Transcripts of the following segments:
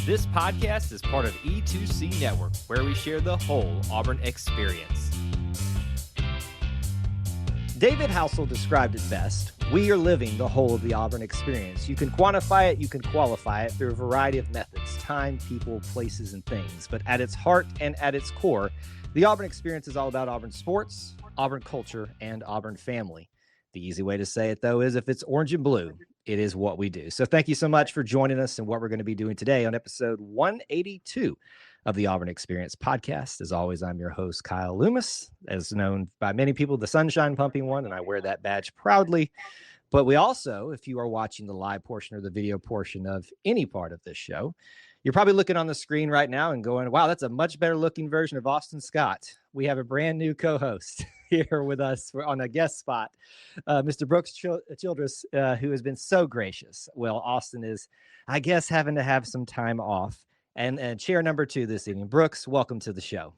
This podcast is part of E2C Network, where we share the whole Auburn experience. David Housel described it best. We are living the whole of the Auburn experience. You can quantify it, you can qualify it through a variety of methods, time, people, places, and things. But at its heart and at its core, the Auburn experience is all about Auburn sports, Auburn culture, and Auburn family. The easy way to say it, though, is if it's orange and blue, it is what we do. So thank you so much for joining us and what we're going to be doing today on episode 182 of the Auburn Experience podcast. As always, I'm your host, Kyle Loomis, as known by many people, the Sunshine Pumping one, and I wear that badge proudly. But we also, if you are watching the live portion or the video portion of any part of this show, you're probably looking on the screen right now and going, wow, that's a much better looking version of Austin Scott. We have a brand new co-host here with us on a guest spot, Mr. Brooks Childress, who has been so gracious. Well, Austin is, I guess, having to have some time off. And chair number 2 this evening. Brooks, welcome to the show.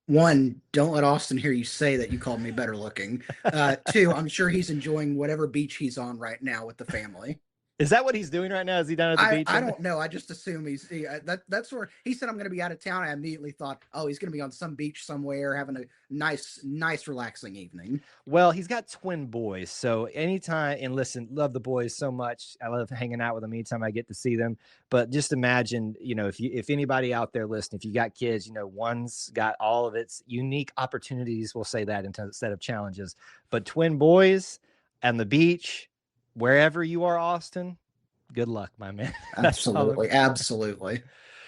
1, don't let Austin hear you say that you called me better looking. 2, I'm sure he's enjoying whatever beach he's on right now with the family. Is that what he's doing right now? Is he down at the beach? I don't know. I just assume that's where he said I'm going to be out of town. I immediately thought, oh, he's going to be on some beach somewhere having a nice, relaxing evening. Well, he's got twin boys. So anytime, and listen, love the boys so much. I love hanging out with them anytime I get to see them. But just imagine, if anybody out there listening, if you got kids, one's got all of its unique opportunities. We'll say that instead of challenges. But twin boys and the beach, wherever you are, Austin, good luck, my man. Absolutely.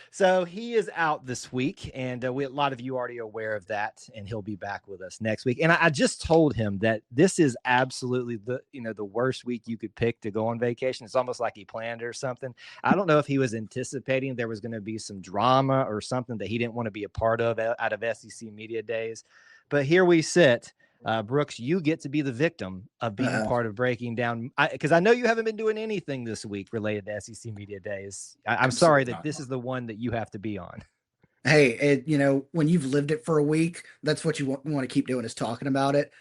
So he is out this week, and a lot of you already aware of that, and he'll be back with us next week. And I just told him that this is absolutely the worst week you could pick to go on vacation. It's almost like he planned it or something. I don't know if he was anticipating there was going to be some drama or something that he didn't want to be a part of out of SEC Media Days. But here we sit. Brooks, you get to be the victim of being part of breaking down, because I know you haven't been doing anything this week related to SEC Media Days. I'm sorry that this is the one that you have to be on. Hey, when you've lived it for a week, that's what you want to keep doing, is talking about it.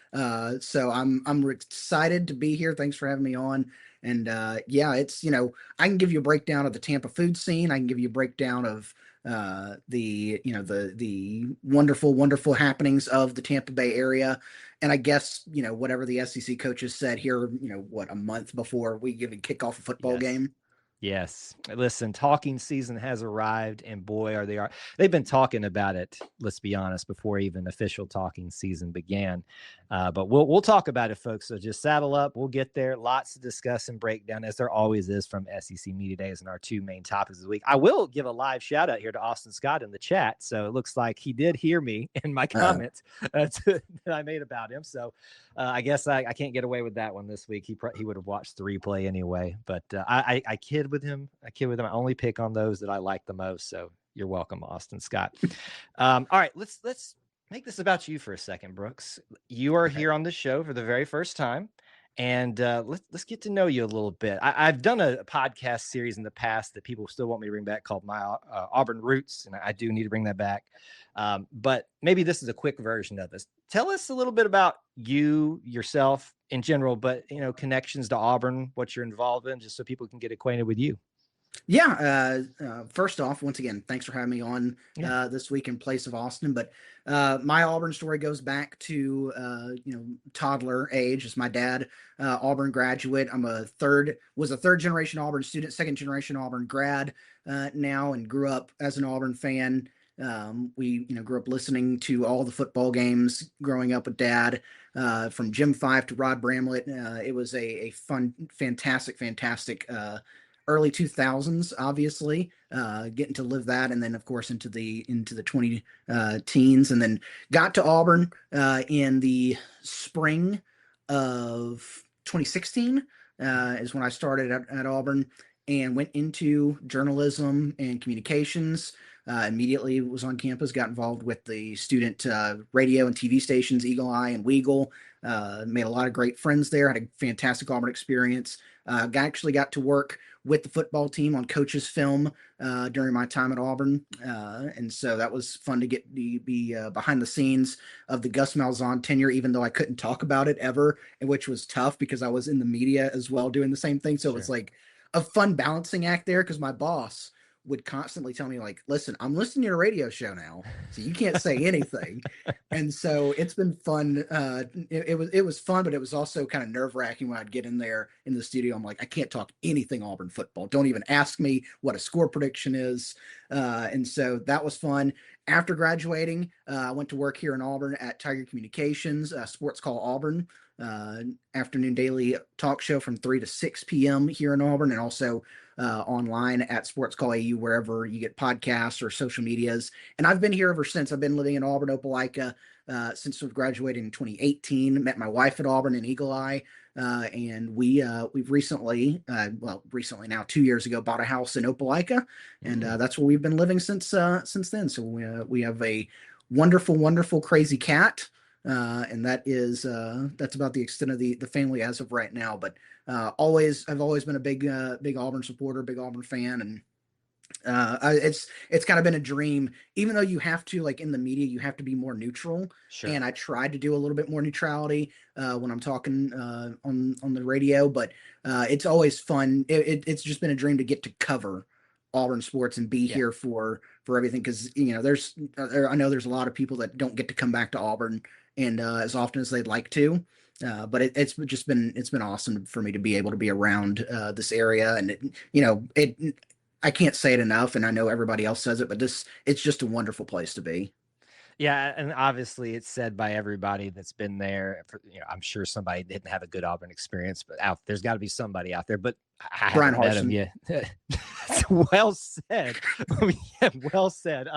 So I'm excited to be here. Thanks for having me on. And it's, I can give you a breakdown of the Tampa food scene. I can give you a breakdown of the wonderful happenings of the Tampa Bay area. And I guess, whatever the SEC coaches said here, a month before we even kick off a football game. Yes. Listen, talking season has arrived, and boy, they've been talking about it, let's be honest, before even official talking season began. But we'll talk about it, folks. So just saddle up. We'll get there. Lots to discuss and break down, as there always is from SEC Media Days, and our 2 main topics this week. I will give a live shout out here to Austin Scott in the chat. So it looks like he did hear me in my comments that I made about him. So I guess I can't get away with that one this week. He would have watched the replay anyway. But I kid with him. I only pick on those that I like the most. So you're welcome, Austin Scott. All right, let's make this about you for a second, Brooks. You are here on the show for the very first time, and let's get to know you a little bit. I've done a podcast series in the past that people still want me to bring back called My Auburn Roots, and I do need to bring that back. But maybe this is a quick version of this. Tell us a little bit about yourself in general, but connections to Auburn, what you're involved in, just so people can get acquainted with you. Yeah. First off, once again, thanks for having me on this week in place of Austin. But my Auburn story goes back to toddler age. As my dad, Auburn graduate. I'm was a third generation Auburn student, second generation Auburn grad now, and grew up as an Auburn fan. We grew up listening to all the football games growing up with Dad, from Jim Fife to Rod Bramlett. It was a fun, fantastic early 2000s, obviously, getting to live that, and then of course into the 20 teens, and then got to Auburn in the spring of 2016 is when I started at Auburn, and went into journalism and communications. Immediately was on campus, got involved with the student radio and TV stations, Eagle Eye and Weagle. Made a lot of great friends there. Had a fantastic Auburn experience. Actually got to work with the football team on coaches film during my time at Auburn. And so that was fun to get be behind the scenes of the Gus Malzahn tenure, even though I couldn't talk about it ever, which was tough because I was in the media as well doing the same thing. So It was like a fun balancing act there, because my boss would constantly tell me like, listen, I'm listening to your radio show now, so you can't say anything. And so it's been fun. It was fun, but it was also kind of nerve wracking when I'd get in there in the studio. I'm like, I can't talk anything Auburn football. Don't even ask me what a score prediction is. And so that was fun. After graduating, I went to work here in Auburn at Tiger Communications, Sports Call Auburn, afternoon daily talk show from 3 to 6 p.m. here in Auburn, and also online at Sports Call AU, wherever you get podcasts or social medias. And I've been here ever since. I've been living in Auburn, Opelika, since we've graduated in 2018. Met my wife at Auburn in Eagle Eye. And we've recently now 2 years ago, bought a house in Opelika, and that's where we've been living since then. So we have a wonderful, wonderful, crazy cat, and that's about the extent of the family as of right now. But I've always been a big Auburn supporter, big Auburn fan, and it's kind of been a dream, even though you have to, like, in the media, you have to be more neutral. Sure. And I tried to do a little bit more neutrality when I'm talking on the radio, but it's always fun. It's just been a dream to get to cover Auburn sports and be here for everything. Cause I know there's a lot of people that don't get to come back to Auburn and as often as they'd like to. But it's been awesome for me to be able to be around this area, and I can't say it enough, and I know everybody else says it, but it's just a wonderful place to be. Yeah, and obviously it's said by everybody that's been there. I'm sure somebody didn't have a good Auburn experience, but there's got to be somebody out there. But I Brian haven't met him Harsin. yet. Well said. Yeah, well said.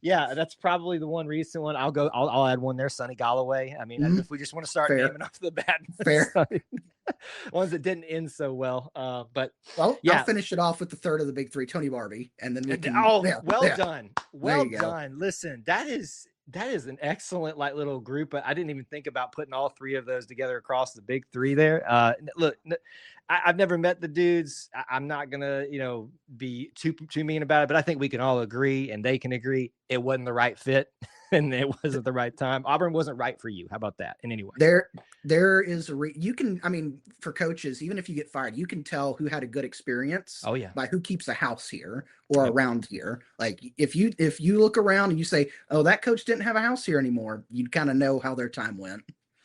Yeah, that's probably the one recent one. I'll add one there, Sonny Galloway. I mean, if we just want to start naming off the bad ones that didn't end so well. But I'll finish it off with the third of the big three, Tony Barbie, and then we can. Done. Well done. Listen, that is an excellent little group. But I didn't even think about putting all three of those together across the big three there. Look, I've never met the dudes. I'm not gonna, be too mean about it, but I think we can all agree, and they can agree, it wasn't the right fit, and it wasn't the right time. Auburn wasn't right for you. How about that? In any way, there is you can. I mean, for coaches, even if you get fired, you can tell who had a good experience. Oh yeah, by who keeps a house here or around here. Like if you look around and you say, oh, that coach didn't have a house here anymore, you'd kind of know how their time went.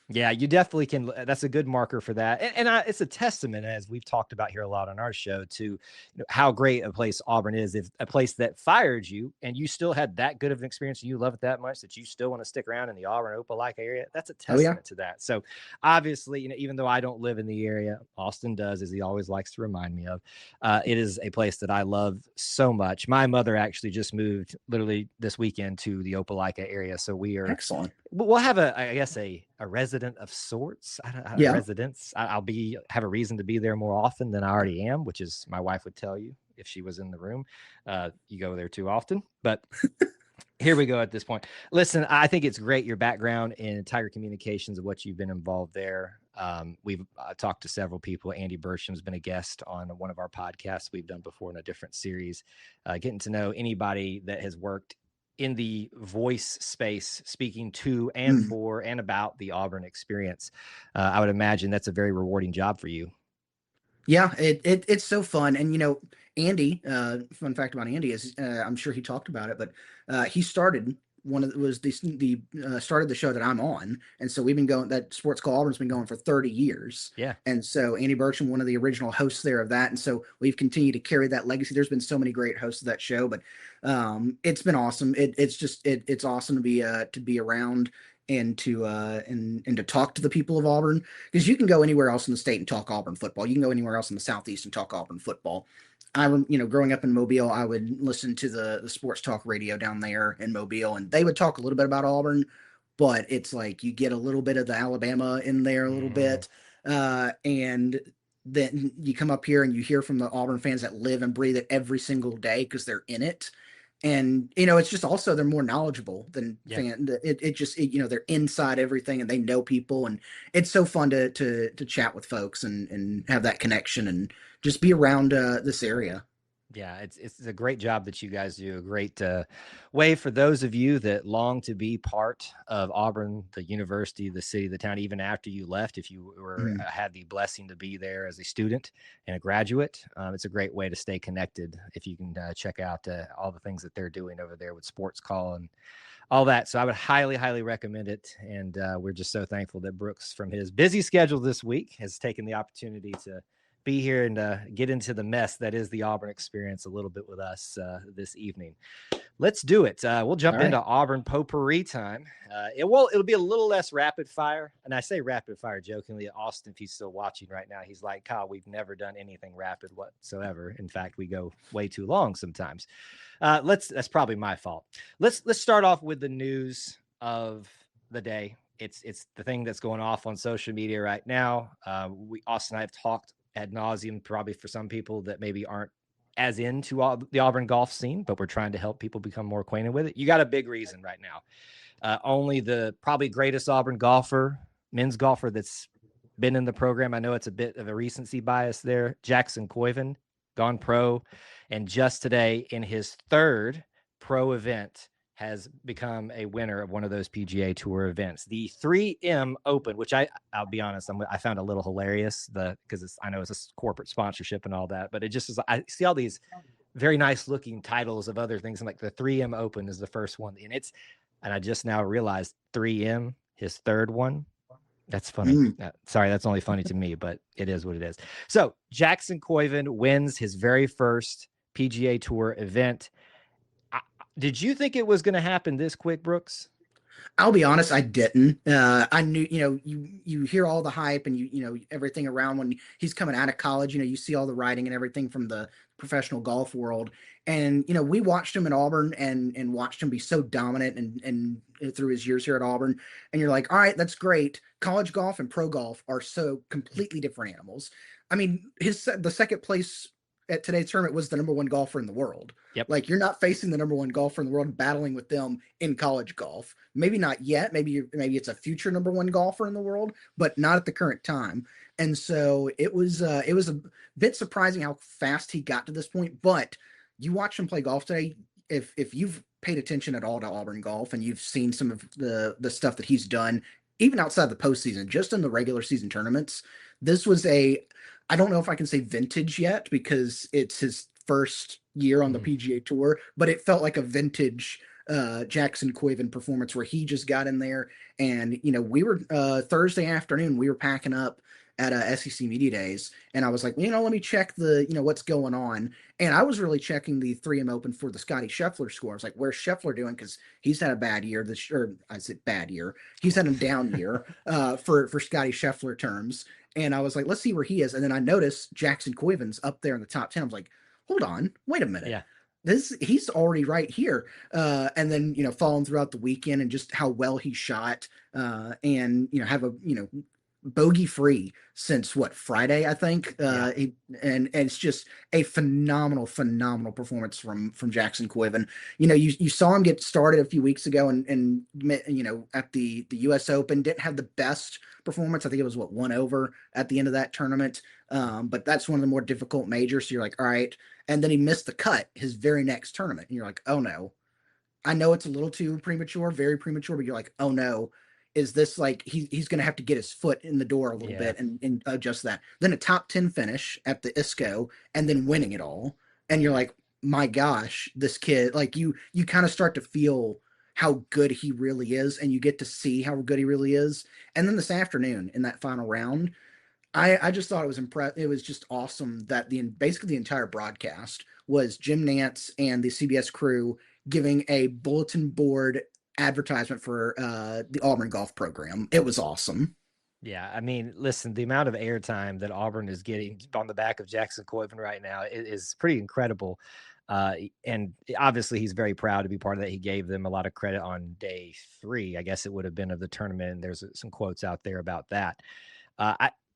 Yeah, you definitely can. That's a good marker for that. And it's a testament, as we've talked about here a lot on our show, to how great a place Auburn is. If a place that fired you and you still had that good of an experience and you love it that much that you still want to stick around in the Auburn Opelika area, that's a testament to that. So obviously, even though I don't live in the area, Austin does, as he always likes to remind me of. It is a place that I love so much. My mother actually just moved literally this weekend to the Opelika area. So we are excellent. We'll have a resident of sorts. Residence. I'll have a reason to be there more often than I already am, which is my wife would tell you if she was in the room. You go there too often, but here we go at this point. Listen, I think it's great, your background in Tiger Communications and what you've been involved there. We've talked to several people. Andy Bersham's been a guest on one of our podcasts we've done before in a different series, getting to know anybody that has worked in the voice space, speaking to and for and about the Auburn experience. I would imagine that's a very rewarding job for you. Yeah, it's so fun. And, Andy, fun fact about Andy is I'm sure he talked about it, but he started started the show that I'm on. And so we've been going, that Sports Call Auburn's been going for 30 years. Yeah. And so Andy Burcham, one of the original hosts there of that. And so we've continued to carry that legacy. There's been so many great hosts of that show, but it's been awesome. It's awesome to be around and to talk to the people of Auburn, because you can go anywhere else in the state and talk Auburn football. You can go anywhere else in the Southeast and talk Auburn football. Growing up in Mobile, I would listen to the sports talk radio down there in Mobile, and they would talk a little bit about Auburn, but it's like you get a little bit of the Alabama in there a little bit. And then you come up here and you hear from the Auburn fans that live and breathe it every single day because they're in it. And, it's just also they're more knowledgeable than fan. They're inside everything and they know people. And it's so fun to chat with folks and have that connection and just be around this area. Yeah, it's a great job that you guys do. A great way for those of you that long to be part of Auburn, the university, the city, the town, even after you left, if you were Mhm. had the blessing to be there as a student and a graduate. It's a great way to stay connected if you can check out all the things that they're doing over there with Sports Call and all that. So I would highly, highly recommend it. And we're just so thankful that Brooks, from his busy schedule this week, has taken the opportunity to be here and get into the mess that is the Auburn experience a little bit with us this evening. Let's do it. We'll jump All right. into Auburn potpourri time. It'll be a little less rapid fire, and I say rapid fire jokingly. Austin, if he's still watching right now, he's like, Kyle, we've never done anything rapid whatsoever. In fact, we go way too long sometimes. That's probably my fault. Let's start off with the news of the day. It's the thing that's going off on social media right now. Austin and I have talked ad nauseum, probably for some people that maybe aren't as into the Auburn golf scene, but we're trying to help people become more acquainted with it. You got a big reason right now. Only the probably greatest Auburn golfer, men's golfer that's been in the program. I know it's a bit of a recency bias there. Jackson Coyven, gone pro, and just today in his third pro event has become a winner of one of those PGA Tour events, the 3M Open, which I'll be honest, I found a little hilarious because I know it's a corporate sponsorship and all that, but it just is. I see all these very nice looking titles of other things, and like the 3M Open is the first one, and I just now realized 3M, his third one. That's funny. Mm. Sorry, that's only funny to me, but it is what it is. So Jackson Coyven wins his very first PGA Tour event. Did you think it was going to happen this quick, Brooks? I'll be honest, I didn't. I knew, you hear all the hype and everything around when he's coming out of college. You see all the writing and everything from the professional golf world. And we watched him at Auburn and watched him be so dominant and through his years here at Auburn. And you're like, all right, that's great. College golf and pro golf are so completely different animals. I mean, the second place at today's tournament was the number one golfer in the world. Yep. Like, you're not facing the number one golfer in the world and battling with them in college golf. Maybe not yet. Maybe it's a future number one golfer in the world, but not at the current time. And so it was a bit surprising how fast he got to this point. But you watch him play golf today. If you've paid attention at all to Auburn golf and you've seen some of the stuff that he's done, even outside the postseason, just in the regular season tournaments, this was I don't know if I can say vintage yet because it's his first year on the PGA Tour, but it felt like a vintage Jackson Coyven performance where he just got in there. And we were Thursday afternoon, we were packing up at SEC Media Days, and I was like, let me check the what's going on. And I was really checking the 3M Open for the Scotty Scheffler score. I was like, where's Scheffler doing? Because he's had a bad year or I said bad year. He's had a down year for Scotty Scheffler terms. And I was like, let's see where he is. And then I noticed Jackson Coyven's up there in the top 10. I was like, hold on, wait a minute. Yeah. He's already right here. And then, following throughout the weekend and just how well he shot and, have a, bogey free since Friday, I think. And it's just a phenomenal performance from Jackson Coyven. You saw him get started a few weeks ago and at the US Open, didn't have the best performance. I think it was 1 over at the end of that tournament. But that's one of the more difficult majors. So you're like, all right. And then he missed the cut his very next tournament. And you're like, oh no. I know it's a little too premature, very premature, but you're like, oh no, is this like he's going to have to get his foot in the door a little bit and adjust that. Then a top 10 finish at the ISCO and then winning it all. And you're like, my gosh, this kid, like you kind of start to feel how good he really is, and you get to see how good he really is. And then this afternoon in that final round, I just thought it was it was just awesome that basically the entire broadcast was Jim Nantz and the CBS crew giving a bulletin board advertisement for the Auburn golf program. It was awesome. Yeah, I mean, listen, the amount of airtime that Auburn is getting on the back of Jackson Coyven right now is pretty incredible. And obviously he's very proud to be part of that. He gave them a lot of credit on day 3, I guess it would have been, of the tournament. And there's some quotes out there about that.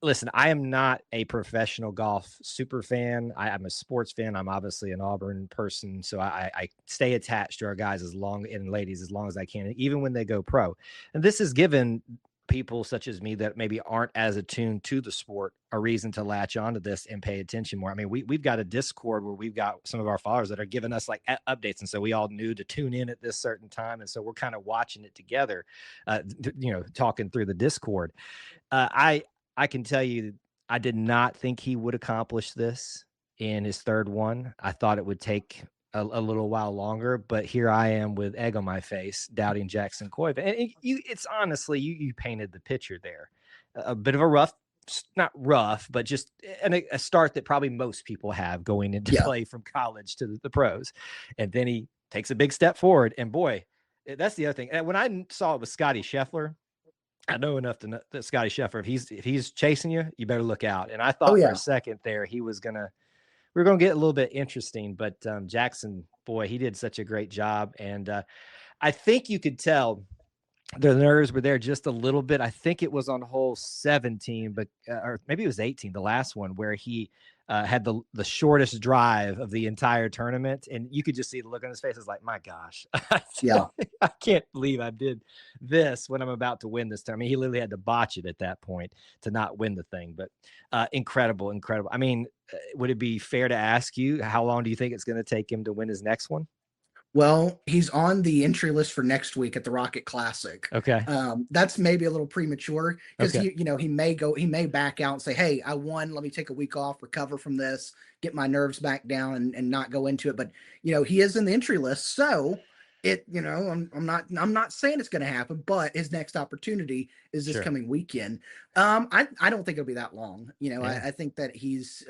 Listen, I am not a professional golf super fan. I'm a sports fan. I'm obviously an Auburn person. So I stay attached to our guys and ladies as long as I can, even when they go pro. And this is given people such as me that maybe aren't as attuned to the sport a reason to latch onto this and pay attention more. I mean, we've got a Discord where we've got some of our followers that are giving us like updates. And so we all knew to tune in at this certain time. And so we're kind of watching it together, talking through the Discord. I can tell you, I did not think he would accomplish this in his third one. I thought it would take a little while longer, but here I am with egg on my face, doubting Jackson Coy. And it's honestly, you painted the picture there. A bit of a rough, not rough, but just a start that probably most people have going into play from college to the pros. And then he takes a big step forward. And boy, that's the other thing. And when I saw it with Scotty Scheffler, I know enough to know that Scotty Scheffler, if he's chasing you, you better look out. And I thought for a second there, we were going to get a little bit interesting, but Jackson, boy, he did such a great job. And I think you could tell the nerves were there just a little bit. I think it was on hole 17, but or maybe it was 18, the last one, where he had the shortest drive of the entire tournament. And you could just see the look on his face. It's like, my gosh, I can't believe I did this when I'm about to win this tournament. I mean, he literally had to botch it at that point to not win the thing, but incredible. I mean, would it be fair to ask you, how long do you think it's going to take him to win his next one? Well, he's on the entry list for next week at the Rocket Classic. Okay. That's maybe a little premature because he may back out and say, "Hey, I won. Let me take a week off, recover from this, get my nerves back down, and not go into it." But he is in the entry list, so I'm not saying it's going to happen, but his next opportunity is this coming weekend. I don't think it'll be that long. I think that he's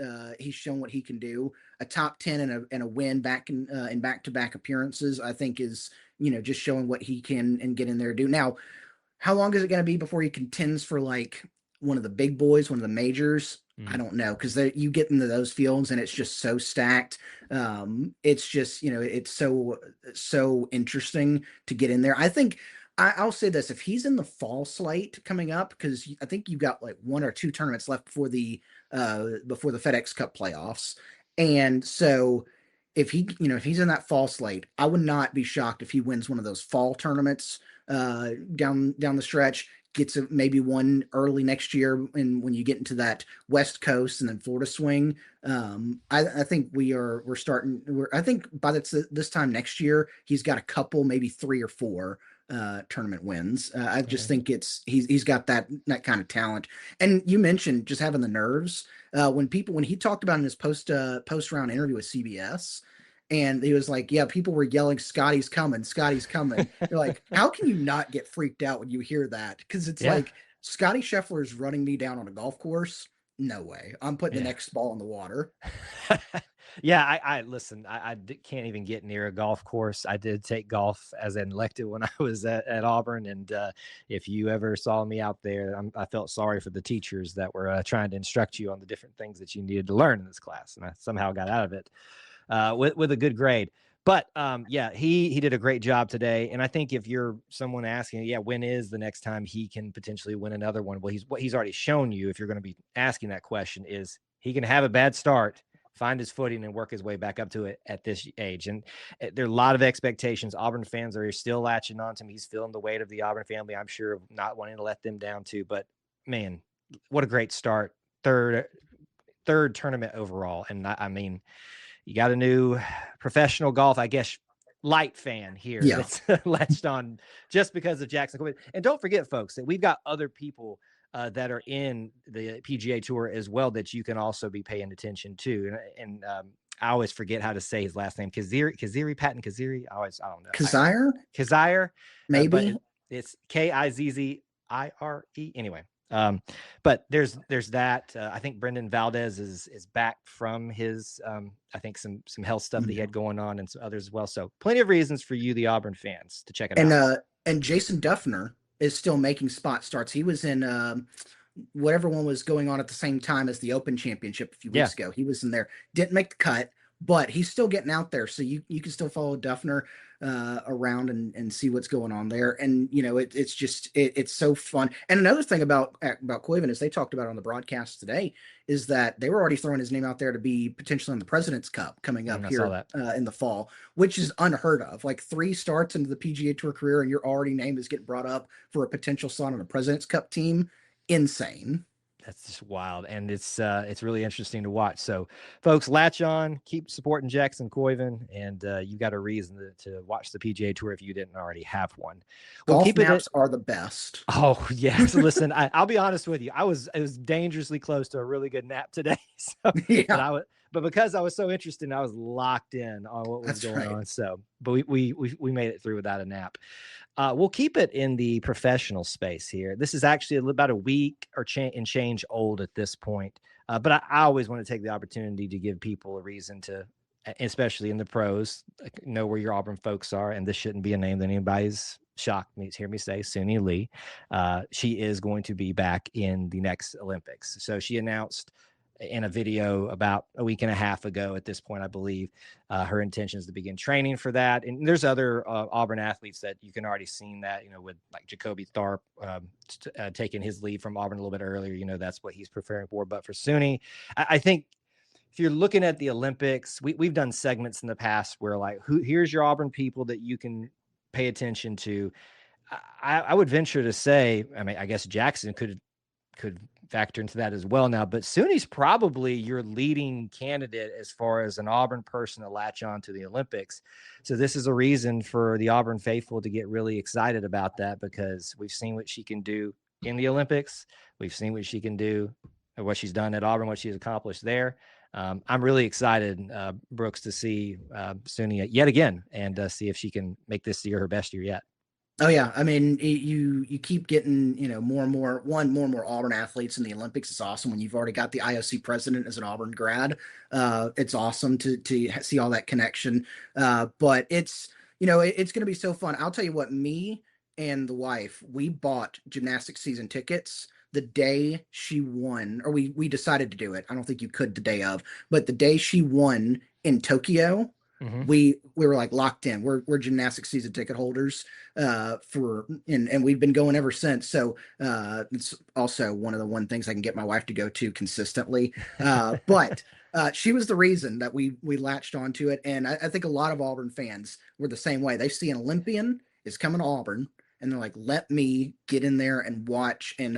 shown what he can do. A top 10 and a win back in back-to-back appearances, I think is just showing what he can and get in there to do. Now, how long is it going to be before he contends for like one of the big boys, one of the majors? I don't know, because you get into those fields and it's just so stacked. It's just it's so interesting to get in there. I think I'll say this: if he's in the fall slate coming up, because I think you've got like 1 or 2 tournaments left before the FedEx Cup playoffs, and so if he's in that fall slate, I would not be shocked if he wins one of those fall tournaments down the stretch. Gets maybe one early next year, and when you get into that West Coast and then Florida swing, I think I think by this time next year, he's got a couple, maybe 3 or 4 tournament wins. I just think he's got that kind of talent. And you mentioned just having the nerves. When he talked about in his post round interview with CBS. And he was like, yeah, people were yelling, Scotty's coming, Scotty's coming. You're like, how can you not get freaked out when you hear that? Because it's like, Scotty Scheffler is running me down on a golf course. No way. I'm putting the next ball in the water. I listen, I can't even get near a golf course. I did take golf as an elective when I was at Auburn. And if you ever saw me out there, I felt sorry for the teachers that were trying to instruct you on the different things that you needed to learn in this class. And I somehow got out of it. With a good grade. But he did a great job today. And I think if you're someone asking, when is the next time he can potentially win another one? Well, what he's already shown you, if you're going to be asking that question, is he can have a bad start, find his footing, and work his way back up to it at this age. And there are a lot of expectations. Auburn fans are still latching on to him. He's feeling the weight of the Auburn family, I'm sure, of not wanting to let them down too. But man, what a great start. Third tournament overall. And I mean, you got a new professional golf, I guess, light fan here that's latched on just because of Jackson. And don't forget, folks, that we've got other people that are in the PGA Tour as well that you can also be paying attention to. And I always forget how to say his last name. Patton Kaziri. I don't know. Kazire. Maybe. It's Kizzire. Anyway. But there's that. I think Brendan Valdez is back from his I think some health stuff that he had going on, and some others as well. So plenty of reasons for you, the Auburn fans, to check it out. And Jason Duffner is still making spot starts. He was in whatever one was going on at the same time as the Open Championship a few weeks ago. He was in there, didn't make the cut, but he's still getting out there. So you can still follow Duffner around and see what's going on there. And it's just it's so fun. And another thing about Coyven is they talked about on the broadcast today is that they were already throwing his name out there to be potentially in the President's Cup coming up I saw here that. in the fall, which is unheard of. Like 3 starts into the PGA Tour career, and your already name is getting brought up for a potential slot on a President's Cup team. Insane. That's just wild, and it's really interesting to watch. So, folks, latch on, keep supporting Jackson Coyven, and you got a reason to watch the PGA Tour if you didn't already have one. We'll Golf keep it naps at. are the best. Oh yes, listen, I'll be honest with you. It was dangerously close to a really good nap today. So, Yeah, but because I was so interested, I was locked in on what was that's going right. on. So, but we made it through without a nap. We'll keep it in the professional space here. This is actually about a week or change old at this point. But I always want to take the opportunity to give people a reason to, especially in the pros, know where your Auburn folks are. And this shouldn't be a name that anybody's shocked me to hear me say. Suni Lee, she is going to be back in the next Olympics. So she announced in a video about a week and a half ago at this point, I believe, her intentions to begin training for that. And there's other Auburn athletes that you can already seen that, with like Jacoby Tharp taking his leave from Auburn a little bit earlier, that's what he's preparing for. But for Suni, I think if you're looking at the Olympics, we've done segments in the past where like, here's your Auburn people that you can pay attention to. I would venture to say, I mean, I guess Jackson could factor into that as well now, but Suni's probably your leading candidate as far as an Auburn person to latch on to the Olympics. So this is a reason for the Auburn faithful to get really excited about that, because we've seen what she can do in the Olympics. We've seen what she can do, what she's done at Auburn, what she's accomplished there. I'm really excited, Brooks, to see Suni yet again and see if she can make this year her best year yet. Oh yeah, I mean you keep getting more and more Auburn athletes in the Olympics. It's awesome when you've already got the IOC president as an Auburn grad. It's awesome to see all that connection. But it's going to be so fun. I'll tell you what, me and the wife, we bought gymnastics season tickets the day she won, or we decided to do it. I don't think you could the day of, but the day she won in Tokyo, Mm-hmm. we were like locked in. We're gymnastics season ticket holders and we've been going ever since. So it's also one of the things I can get my wife to go to consistently. But she was the reason that we latched onto it, and I think a lot of Auburn fans were the same way. They see an Olympian is coming to Auburn, and they're like, let me get in there and watch and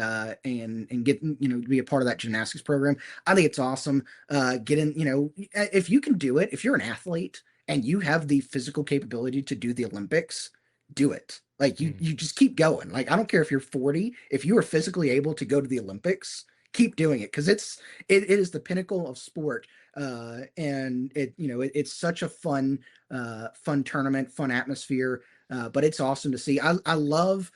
get be a part of that gymnastics program. I think it's awesome. Get in, if you can do it, if you're an athlete and you have the physical capability to do the Olympics, do it. Like you just keep going. Like I don't care if you're 40, if you are physically able to go to the Olympics, keep doing it, because it is the pinnacle of sport. And it's such a fun tournament, fun atmosphere. But it's awesome to see. I love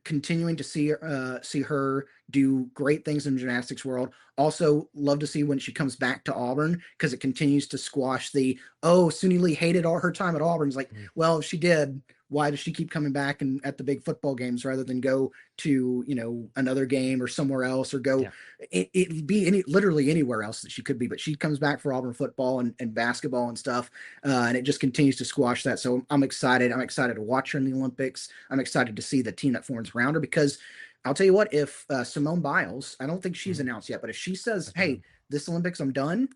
continuing to see her do great things in the gymnastics world. Also love to see when she comes back to Auburn, because it continues to squash the, oh, Suni Lee hated all her time at Auburn. It's like, well, if she did, why does she keep coming back and at the big football games rather than go to another game or somewhere else, or go it be literally anywhere else that she could be, but she comes back for Auburn football and basketball and stuff, and it just continues to squash that. So I'm excited to watch her in the Olympics. I'm excited to see the team that forms around her, because I'll tell you what, if Simone Biles, I don't think she's announced yet, but if she says, hey, this Olympics I'm done,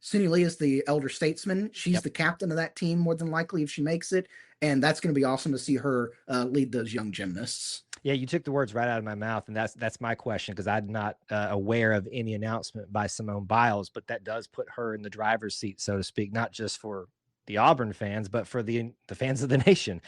Suni Lee is the elder statesman. She's the captain of that team more than likely if she makes it, and that's going to be awesome to see her lead those young gymnasts. Yeah, you took the words right out of my mouth, and that's my question, because I'm not aware of any announcement by Simone Biles, but that does put her in the driver's seat, so to speak, not just for the Auburn fans, but for the fans of the nation,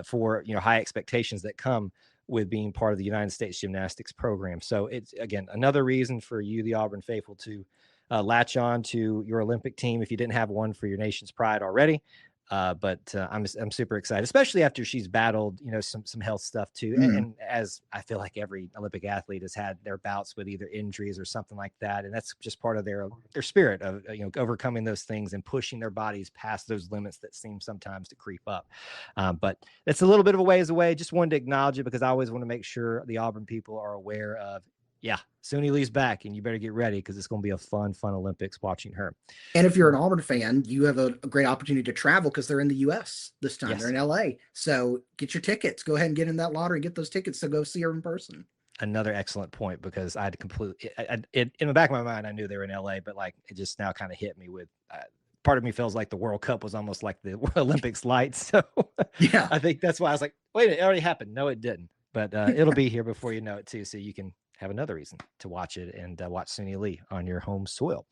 for high expectations that come with being part of the United States gymnastics program. So it's, again, another reason for you, the Auburn faithful, to latch on to your Olympic team if you didn't have one for your nation's pride already. But I'm super excited, especially after she's battled, some health stuff too. And as I feel like every Olympic athlete has had their bouts with either injuries or something like that. And that's just part of their spirit of, overcoming those things and pushing their bodies past those limits that seem sometimes to creep up. But it's a little bit of a ways away. Just wanted to acknowledge it, because I always want to make sure the Auburn people are aware of Yeah, Suni Lee's back, and you better get ready because it's going to be a fun Olympics watching her. And if you're an Auburn fan, you have a great opportunity to travel because they're in the U.S. this time. They're Yes. in L.A. So get your tickets. Go ahead and get in that lottery. Get those tickets to go see her in person. Another excellent point, because I had completely in the back of my mind, I knew they were in LA, but like it just now kind of hit me with part of me feels like the World Cup was almost like the Olympics lights. So Yeah. I think that's why I was like, wait, it already happened. No, it didn't. But it'll be here before you know it too. So you can have another reason to watch it and watch Suni Lee on your home soil.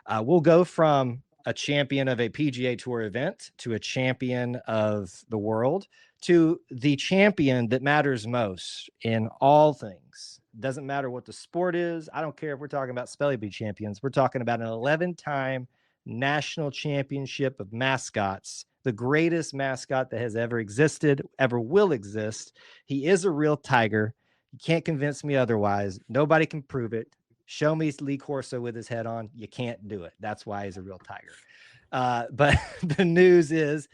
We'll go from a champion of a PGA Tour event to a champion of the world to the champion that matters most in all things. Doesn't matter what the sport is. I don't care if we're talking about spelling bee champions. We're talking about an 11-time national championship of mascots, the greatest mascot that has ever existed, ever will exist. He is a real tiger. You can't convince me otherwise. Nobody can prove it. Show me Lee Corso with his head on. You can't do it. That's why he's a real tiger. But the news is,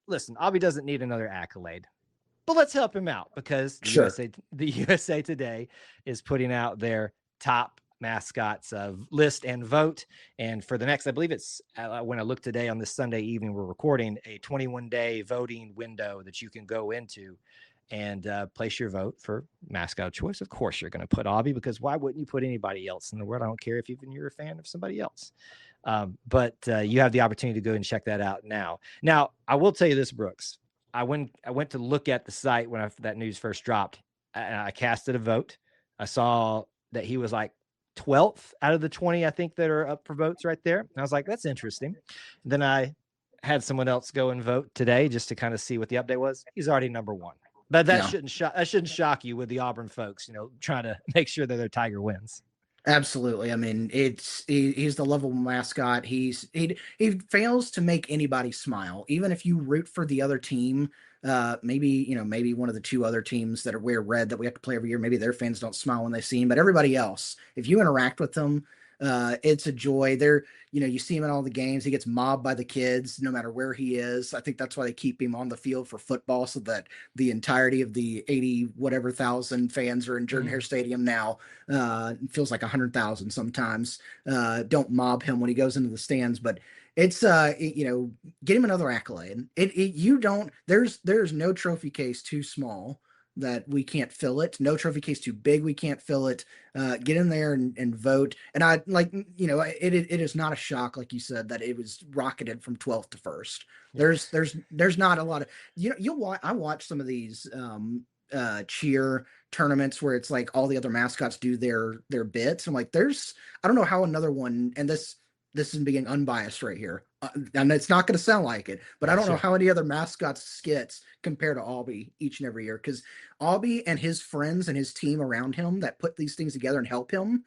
listen, Aubie doesn't need another accolade, but let's help him out because the USA Today is putting out their top mascots list and vote. And for the next, I believe it's when I look today on this Sunday evening, we're recording a 21-day voting window that you can go into and place your vote for mascot of choice. Of course, you're going to put Aubie, because why wouldn't you put anybody else in the world? I don't care if even you're a fan of somebody else. But you have the opportunity to go and check that out now. Now, I will tell you this, Brooks. I went to look at the site when that news first dropped, and I casted a vote. I saw that he was like 12th out of the 20, I think, that are up for votes right there. And I was like, that's interesting. And then I had someone else go and vote today just to kind of see what the update was. He's already number one. But that shouldn't shock you with the Auburn folks, trying to make sure that their Tiger wins. Absolutely. I mean, he's the lovable mascot. He fails to make anybody smile, even if you root for the other team. Maybe one of the two other teams that wear red that we have to play every year. Maybe their fans don't smile when they see him, but everybody else, if you interact with them, it's a joy. You see him in all the games. He gets mobbed by the kids no matter where he is. I think that's why they keep him on the field for football, so that the entirety of the 80 whatever thousand fans are in Jordan-Hare Stadium now. It feels like 100,000 sometimes. Don't mob him when he goes into the stands, but it's get him another accolade. There's no trophy case too small that we can't fill it. No trophy case too big we can't fill it. Get in there and vote. And I it is not a shock, like you said, that it was rocketed from 12th to 1st. There's not a lot of I watch some of these cheer tournaments where it's like all the other mascots do their bits. I'm like, I don't know how another one, and this is being unbiased right here, and it's not going to sound like it, but I don't know how any other mascots skits compare to Aubie each and every year, because Aubie and his friends and his team around him that put these things together and help him,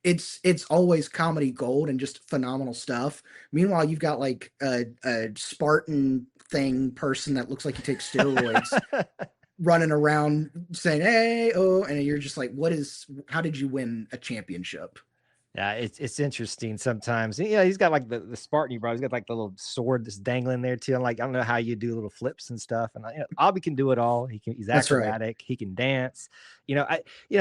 it's always comedy gold and just phenomenal stuff. Meanwhile, you've got like a Spartan thing person that looks like he takes steroids running around saying, hey, oh, and you're just like, how did you win a championship? Yeah, it's interesting sometimes. Yeah, he's got like the Spartan you brought. He's got like the little sword that's dangling there too. I'm like, I don't know how you do little flips and stuff. And Aubie can do it all. He's acrobatic. Right. He can dance.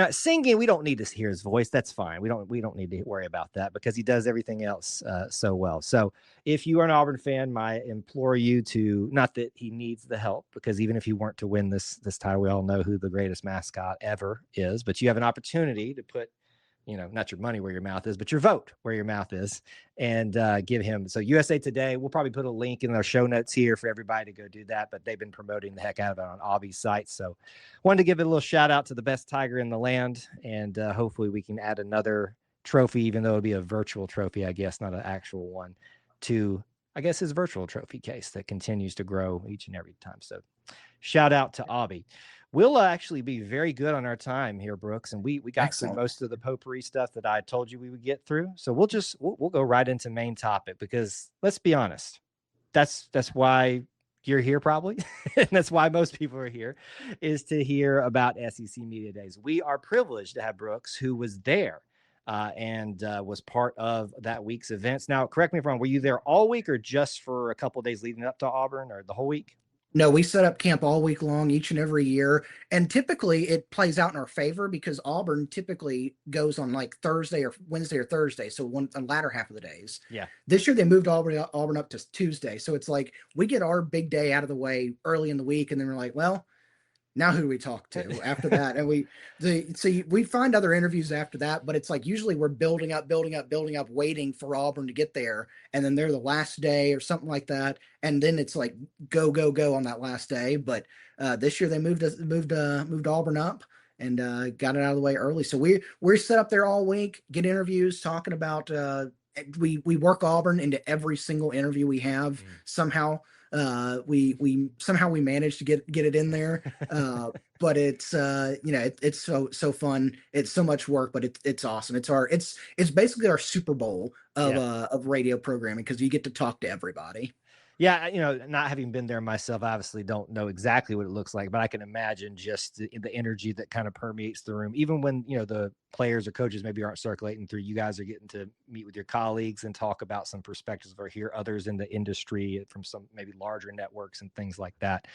Singing, we don't need to hear his voice. That's fine. We don't need to worry about that because he does everything else so well. So if you are an Auburn fan, I implore you to, not that he needs the help, because even if he weren't to win this title, we all know who the greatest mascot ever is. But you have an opportunity to put, not your money where your mouth is, but your vote where your mouth is, and give him. So USA Today, we'll probably put a link in our show notes here for everybody to go do that, but they've been promoting the heck out of it on Aubie's site. So wanted to give it a little shout out to the best tiger in the land, and hopefully we can add another trophy, even though it'll be a virtual trophy, I guess, not an actual one, to, I guess, his virtual trophy case that continues to grow each and every time. So shout out to Aubie. We'll actually be very good on our time here, Brooks, and we got through most of the potpourri stuff that I told you we would get through. So we'll go right into main topic, because let's be honest, that's why you're here probably, and that's why most people are here, is to hear about SEC Media Days. We are privileged to have Brooks, who was there and was part of that week's events. Now, correct me if I'm wrong, were you there all week or just for a couple of days leading up to Auburn, or the whole week? No, we set up camp all week long, each and every year. And typically it plays out in our favor because Auburn typically goes on like Thursday or Wednesday or Thursday. So one the latter half of the days. Yeah. This year they moved Auburn up to Tuesday. So it's like we get our big day out of the way early in the week, and then we're like, well, now who do we talk to after that? And we find other interviews after that, but it's like usually we're building up, waiting for Auburn to get there, and then they're the last day or something like that, and then it's like go on that last day. But this year they moved Auburn up and got it out of the way early, so we're set up there all week, get interviews talking about. We work Auburn into every single interview we have somehow. We somehow we managed to get it in there. But it's it's so fun. It's so much work, but it's awesome. It's basically our Super Bowl of radio programming because you get to talk to everybody. Yeah, not having been there myself, I obviously don't know exactly what it looks like, but I can imagine just the energy that kind of permeates the room. Even when, the players or coaches maybe aren't circulating through, you guys are getting to meet with your colleagues and talk about some perspectives or hear others in the industry from some maybe larger networks and things like that.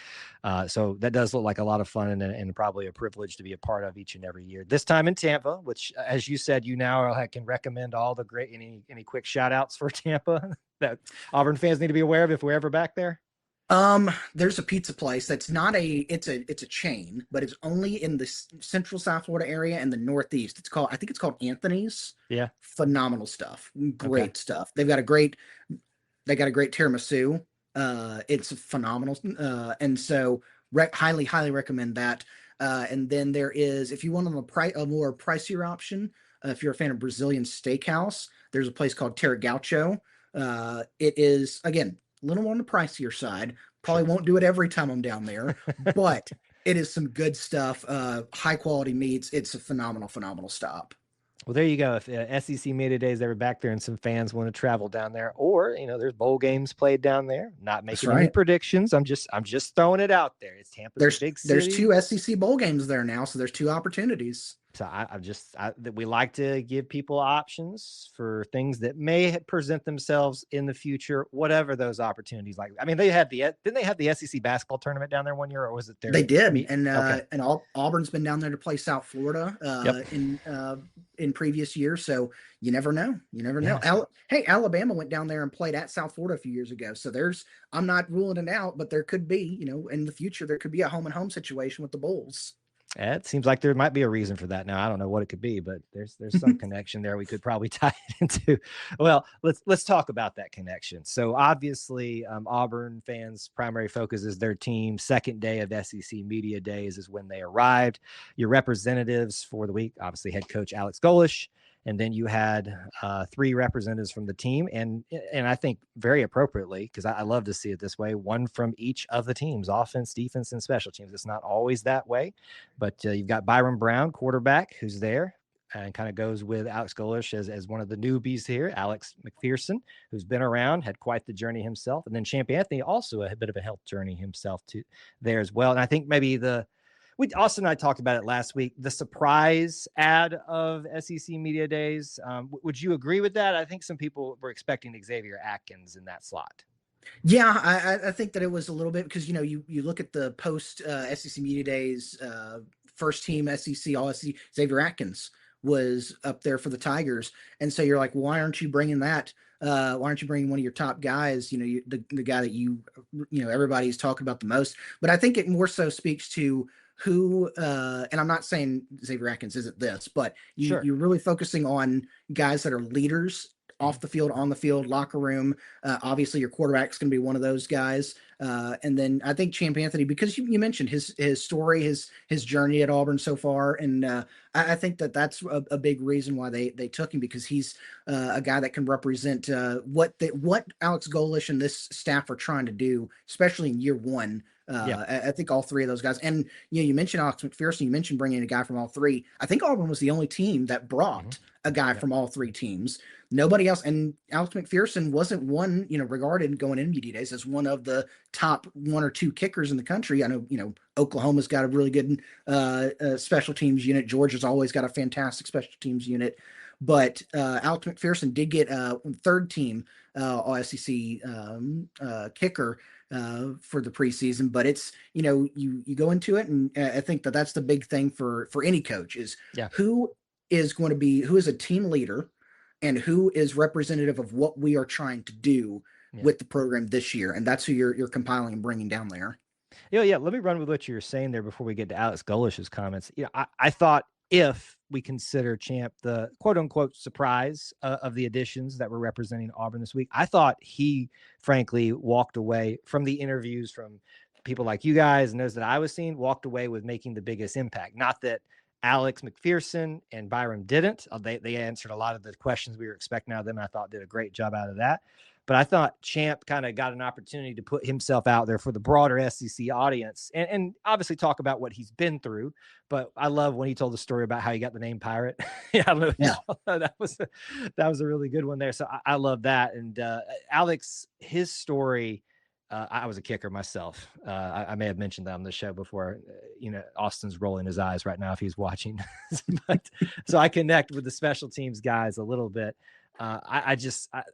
So that does look like a lot of fun and probably a privilege to be a part of each and every year. This time in Tampa, which, as you said, you now can recommend all the great, any quick shout outs for Tampa that Auburn fans need to be aware of if we're ever back there? There's a pizza place that's not it's a chain, but it's only in the central South Florida area and the Northeast. I think it's called Anthony's. Yeah. Phenomenal stuff. Great stuff. They got a great tiramisu. It's phenomenal. And so highly recommend that. And then there is, if you want a more pricier option, if you're a fan of Brazilian steakhouse, there's a place called Terra Gaucho. It is, again, a little on the pricier side. Probably won't do it every time I'm down there, but it is some good stuff. High quality meats. It's a phenomenal stop. Well, there you go. If SEC Media Days ever back there and some fans want to travel down there, or there's bowl games played down there. Not making any predictions. I'm just throwing it out there. It's Tampa's big city. There's 2 SEC bowl games there now, so there's 2 opportunities. So we like to give people options for things that may present themselves in the future, whatever those opportunities like. I mean, didn't they have the SEC basketball tournament down there one year, or was it there? They did, and Auburn's been down there to play South Florida in previous years, so you never know. Yeah. Hey, Alabama went down there and played at South Florida a few years ago, so I'm not ruling it out, but there could be, in the future, there could be a home and home situation with the Bulls. It seems like there might be a reason for that. Now, I don't know what it could be, but there's some connection there we could probably tie it into. Well, let's talk about that connection. So obviously, Auburn fans' primary focus is their team. Second day of SEC Media Days is when they arrived. Your representatives for the week, obviously head coach Alex Golish, and then you had 3 representatives from the team, and I think very appropriately, because I love to see it this way, one from each of the teams, offense, defense, and special teams. It's not always that way, but you've got Byron Brown, quarterback, who's there and kind of goes with Alex Golish as one of the newbies here. Alex McPherson, who's been around, had quite the journey himself. And then Champ Anthony, also a bit of a health journey himself there as well. And I think maybe Austin and I talked about it last week, the surprise ad of SEC Media Days. Would you agree with that? I think some people were expecting Xavier Atkins in that slot. Yeah, I think that it was a little bit because, you look at the post SEC Media Days, first team SEC, all SEC, Xavier Atkins was up there for the Tigers. And so you're like, why aren't you bringing that? Why aren't you bringing one of your top guys, the guy that everybody's talking about the most? But I think it more so speaks to who, and I'm not saying Xavier Atkins isn't this, but you're really focusing on guys that are leaders off the field, on the field, locker room. Obviously, your quarterback's going to be one of those guys. And then I think Champ Anthony, because you mentioned his story, his journey at Auburn so far, and I think that's a big reason why they took him, because he's a guy that can represent what Alex Golish and this staff are trying to do, especially in year one. I think all 3 of those guys, and you mentioned Alex McPherson, you mentioned bringing in a guy from all 3. I think Auburn was the only team that brought a guy from all 3 teams. Nobody else, and Alex McPherson wasn't one, regarded going in Media Days as one of the top 1 or 2 kickers in the country. I know, Oklahoma's got a really good special teams unit. Georgia's always got a fantastic special teams unit. but Alex McPherson did get third team All SEC kicker for the preseason. But it's, you go into it, and I think that's the big thing for any coach is Yeah. who is a team leader and who is representative of what we are trying to do with the program this year. And that's who you're compiling and bringing down there. Yeah. Let me run with what you were saying there before we get to Alex Golish's comments. I thought, if we consider Champ the quote unquote surprise of the additions that were representing Auburn this week, I thought he frankly walked away from the interviews from people like you guys and those that I was seeing, walked away with making the biggest impact. Not that Alex McPherson and Byram didn't. They answered a lot of the questions we were expecting out of them. I thought did a great job out of that. But I thought Champ kind of got an opportunity to put himself out there for the broader SEC audience and obviously talk about what he's been through. But I love when he told the story about how he got the name Pirate. I don't know. Yeah. that was a really good one there. So I love that. And Alex, his story, I was a kicker myself. I may have mentioned that on the show before. Austin's rolling his eyes right now if he's watching. But so I connect with the special teams guys a little bit.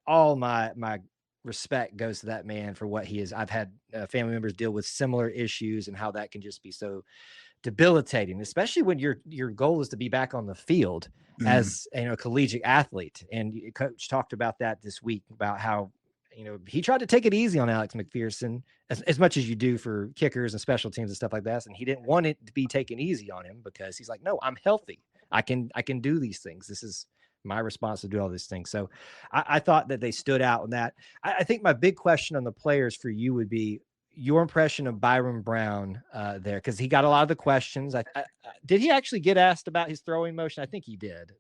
All my respect goes to that man for what he is. I've had family members deal with similar issues and how that can just be so debilitating, especially when your goal is to be back on the field as a collegiate athlete. And Coach talked about that this week, about how he tried to take it easy on Alex McPherson as much as you do for kickers and special teams and stuff like that. And he didn't want it to be taken easy on him because he's like, no, I'm healthy. I can do these things. This is my response to do all these things. So I thought that they stood out in that. I think my big question on the players for you would be your impression of Byron Brown there, because he got a lot of the questions. Did he actually get asked about his throwing motion? I think he did.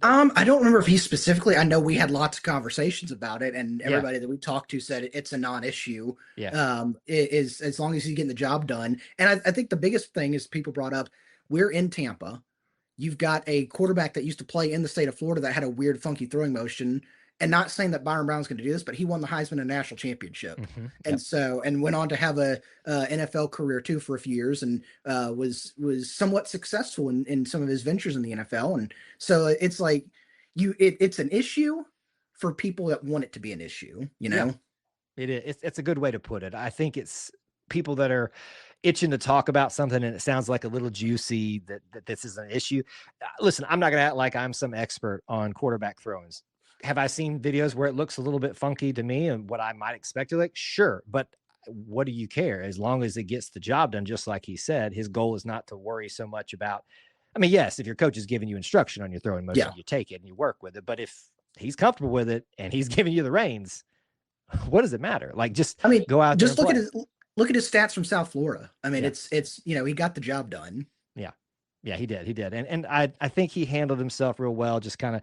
I don't remember if he specifically. I know we had lots of conversations about it, and everybody that we talked to said it's a non-issue. Yeah. It is, as long as he's getting the job done. And I think the biggest thing is people brought up, we're in Tampa. You've got a quarterback that used to play in the state of Florida that had a weird, funky throwing motion. And not saying that Byron Brown's going to do this, but he won the Heisman and national championship. And went on to have a NFL career too for a few years, and was somewhat successful in some of his ventures in the NFL. And so it's like it's an issue for people that want it to be an issue, Yeah. It is. It's a good way to put it. I think it's people that are itching to talk about something and it sounds like a little juicy that this is an issue. Listen, I'm not going to act like I'm some expert on quarterback throws. Have I seen videos where it looks a little bit funky to me and what I might expect to like? Sure. But what do you care? As long as it gets the job done, just like he said, his goal is not to worry so much about, yes, if your coach is giving you instruction on your throwing motion, you take it and you work with it. But if he's comfortable with it and he's giving you the reins, what does it matter? Like, go out there. Just look at his stats from South Florida. It's he got the job done. Yeah, he did. And I think he handled himself real well. Just kind of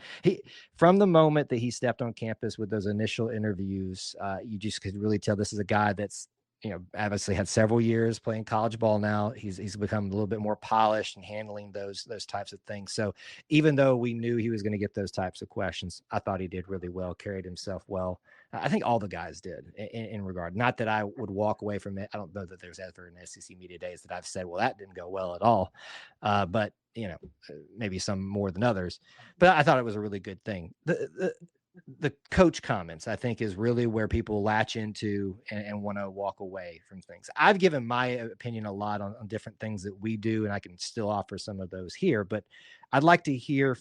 from the moment that he stepped on campus with those initial interviews, you just could really tell this is a guy that's, obviously had several years playing college ball now. He's become a little bit more polished and handling those types of things. So even though we knew he was going to get those types of questions, I thought he did really well, carried himself well. I think all the guys did in regard. Not that I would walk away from it. I don't know that there's ever an SEC media days that I've said, well, that didn't go well at all. But maybe some more than others. But I thought it was a really good thing. The coach comments, I think, is really where people latch into and want to walk away from things. I've given my opinion a lot on different things that we do, and I can still offer some of those here. But I'd like to hear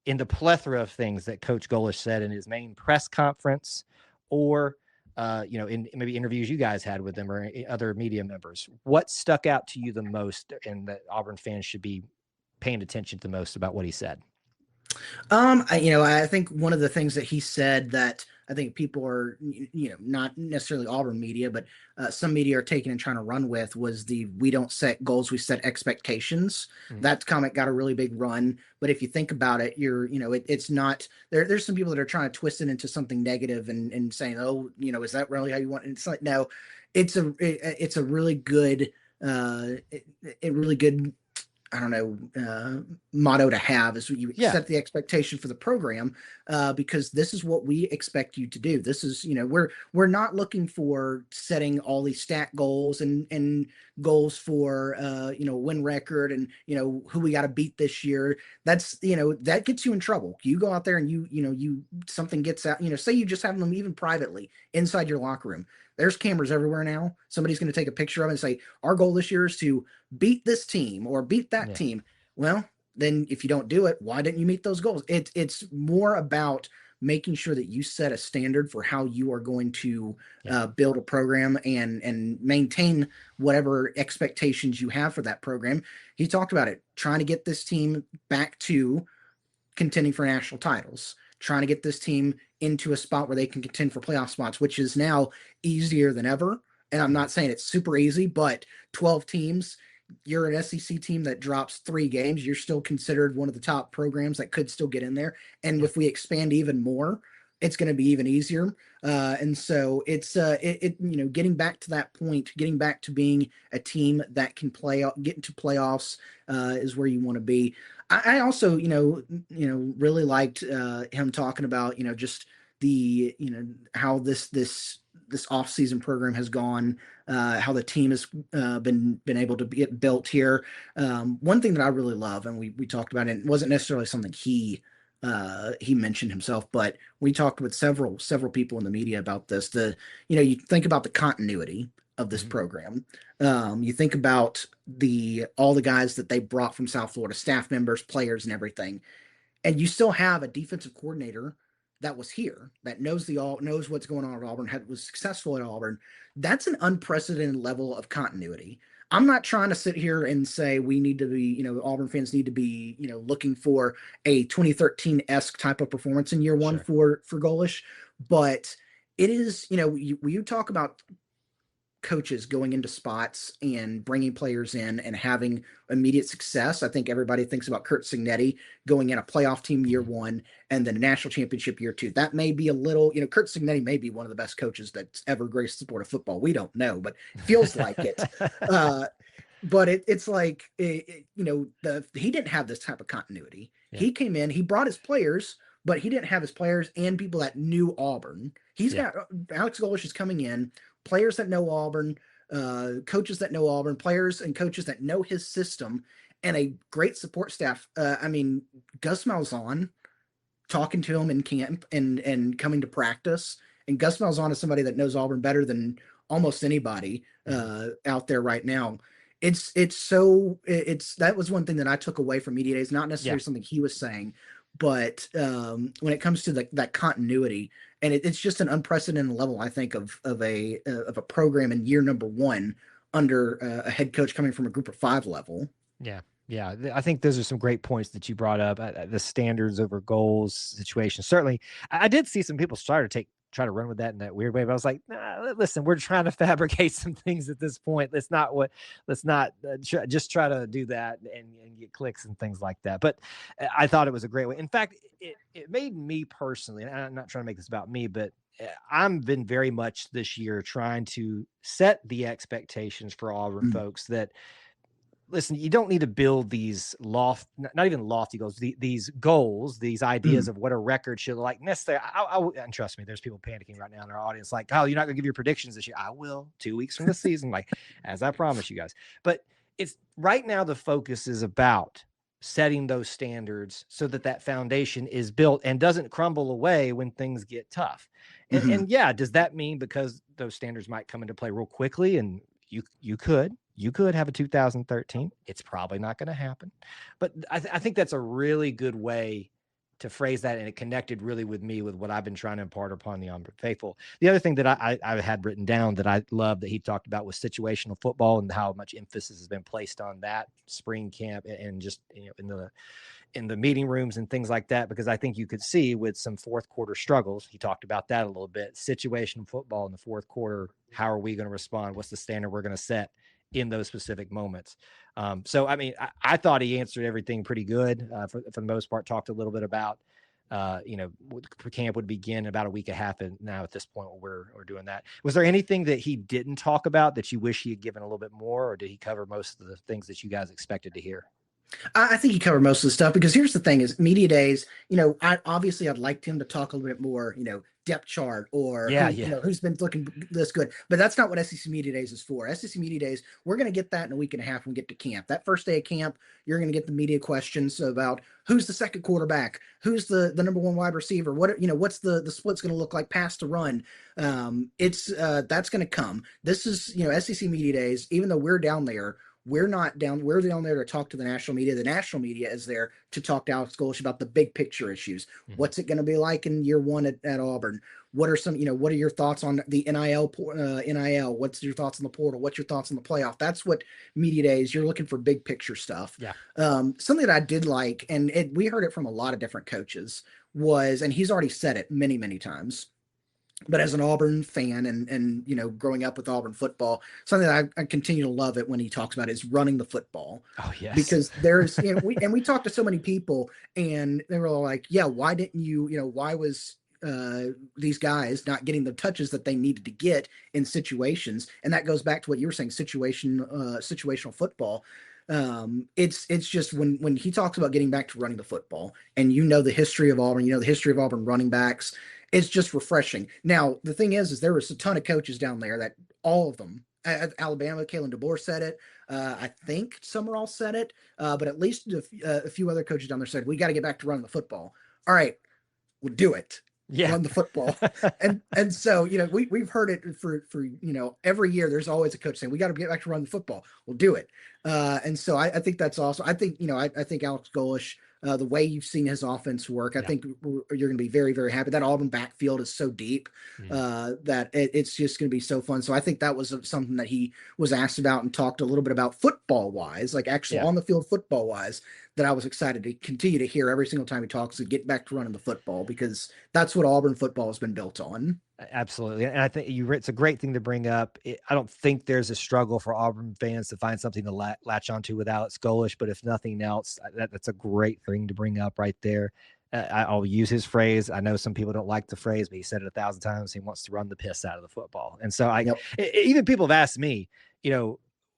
in the plethora of things that Coach Golish said in his main press conference, or in maybe interviews you guys had with him or other media members, what stuck out to you the most and that Auburn fans should be paying attention to the most about what he said? I think one of the things that he said that I think people are, not necessarily Auburn media, but some media are taking and trying to run with was we don't set goals, we set expectations. That comment got a really big run. But if you think about it, it's not, there's some people that are trying to twist it into something negative and saying, oh, is that really how you want it? And it's like, no, it's a really good, I don't know, motto to have is you Yeah. set the expectation for the program, because this is what we expect you to do. This is, we're not looking for setting all these stat goals and goals for, win record and, who we got to beat this year. That's, that gets you in trouble. You go out there and something gets out, say you just have them even privately inside your locker room. There's cameras everywhere now. Somebody's going to take a picture of it and say, our goal this year is to beat this team or beat that Yeah. team. Well, then if you don't do it, why didn't you meet those goals? It's more about making sure that you set a standard for how you are going to build a program and maintain whatever expectations you have for that program. He talked about it, trying to get this team back to contending for national titles, trying to get this team into a spot where they can contend for playoff spots, which is now easier than ever. And I'm not saying it's super easy, but 12 teams, you're an SEC team that drops 3 games, you're still considered one of the top programs that could still get in there. And if we expand even more, it's going to be even easier. And so it's getting back to that point, getting back to being a team that can get into playoffs is where you want to be. I also, really liked him talking about, just the, how this off-season program has gone, how the team has been able to get built here. One thing that I really love, and we talked about it, it wasn't necessarily something he mentioned himself, but we talked with several people in the media about this. You think about the continuity of this program. You think about all the guys that they brought from South Florida, staff members, players, and everything, and you still have a defensive coordinator that was here, that knows what's going on at Auburn, was successful at Auburn. That's an unprecedented level of continuity. I'm not trying to sit here and say we need to be, Auburn fans need to be, looking for a 2013-esque type of performance in year one for Golish, but it is, you talk about coaches going into spots and bringing players in and having immediate success. I think everybody thinks about Curt Cignetti going in a playoff team year one and then a national championship year two. That may be a little, Curt Cignetti may be one of the best coaches that's ever graced the sport of football. We don't know, but it feels like it. But it's like, he didn't have this type of continuity. Yeah. He came in, he brought his players, but he didn't have his players and people that knew Auburn. He's got Alex Golish is coming in, players that know Auburn, coaches that know Auburn, players and coaches that know his system, and a great support staff. Gus Malzahn talking to him in camp and coming to practice. And Gus Malzahn is somebody that knows Auburn better than almost anybody out there right now. That was one thing that I took away from media days, not necessarily something he was saying, but when it comes to that continuity, and it's just an unprecedented level, I think, of a program in year number one under a head coach coming from a group of 5 level. Yeah, I think those are some great points that you brought up. The standards over goals situation. Certainly, I did see some people try to run with that in that weird way, but I was like, nah, listen, we're trying to fabricate some things at this point. Let's not just try to do that and get clicks and things like that. But I thought it was a great way. In fact, it made me personally, and I'm not trying to make this about me, but I've been very much this year trying to set the expectations for Auburn folks that, listen, you don't need to build these not even lofty goals, these goals, these ideas of what a record should look like necessarily. And trust me, there's people panicking right now in our audience, like, oh, you're not going to give your predictions this year. I will 2 weeks from the season, like, as I promised you guys. But it's right now, the focus is about setting those standards so that foundation is built and doesn't crumble away when things get tough. And yeah, does that mean because those standards might come into play real quickly and you could have a 2013. It's probably not going to happen. But I think that's a really good way to phrase that, and it connected really with me with what I've been trying to impart upon the Auburn faithful. The other thing that I had written down that I love that he talked about was situational football and how much emphasis has been placed on that spring camp and just in the meeting rooms and things like that, because I think you could see with some fourth quarter struggles, he talked about that a little bit, situational football in the fourth quarter. How are we going to respond? What's the standard we're going to set in those specific moments? So, I mean, I thought he answered everything pretty good for the most part. Talked a little bit about, camp would begin about a week and a half. And now at this point, we're doing that. Was there anything that he didn't talk about that you wish he had given a little bit more, or did he cover most of the things that you guys expected to hear? I think he covered most of the stuff because here's the thing: is media days. I'd liked him to talk a little bit more. Depth chart or Yeah, yeah. who's been looking this good. But that's not what SEC Media Days is for. SEC Media Days, we're going to get that in a week and a half when we get to camp. That first day of camp, you're going to get the media questions about who's the second quarterback, who's the number one wide receiver, what's the split's going to look like past the run. It's That's going to come. This is SEC Media Days. Even though we're down there, we're not down. We're down there to talk to the national media. The national media is there to talk to Alex Golesh about the big picture issues. Mhm. What's it going to be like in year one at Auburn? What are some, what are your thoughts on the NIL? What's your thoughts on the portal? What's your thoughts on the playoff? That's what media days. You're looking for big picture stuff. Yeah. Something that I did like, and we heard it from a lot of different coaches, was, and he's already said it many, many times, but as an Auburn fan and growing up with Auburn football, something that I continue to love it when he talks about is running the football. Oh, yes. Because there's we talked to so many people and they were all like, yeah, why didn't why was these guys not getting the touches that they needed to get in situations? And that goes back to what you were saying, situational football. It's just when he talks about getting back to running the football, and the history of Auburn, the history of Auburn running backs, it's just refreshing. Now, the thing is there was a ton of coaches down there that all of them at Alabama, Kalen DeBoer said it. I think Summerall said it, but at least a few other coaches down there said, we got to get back to running the football. All right, we'll do it. Yeah. Run the football. and so, we've heard it for every year. There's always a coach saying, we got to get back to run the football. We'll do it. And so I think that's awesome. I think, I think Alex Golesh, the way you've seen his offense work, I Yeah. think you're going to be very, very happy. That Auburn backfield is so deep that it's just going to be so fun. So I think that was something that he was asked about and talked a little bit about football wise, like actually Yeah. on the field football wise, that I was excited to continue to hear every single time he talks and get back to running the football, because that's what Auburn football has been built on. Absolutely. And I think it's a great thing to bring up. I don't think there's a struggle for Auburn fans to find something to latch onto with Alex Golesh, but if nothing else, that's a great thing to bring up right there. I'll use his phrase. I know some people don't like the phrase, but he said it 1,000 times. He wants to run the piss out of the football. And so Yep. even people have asked me,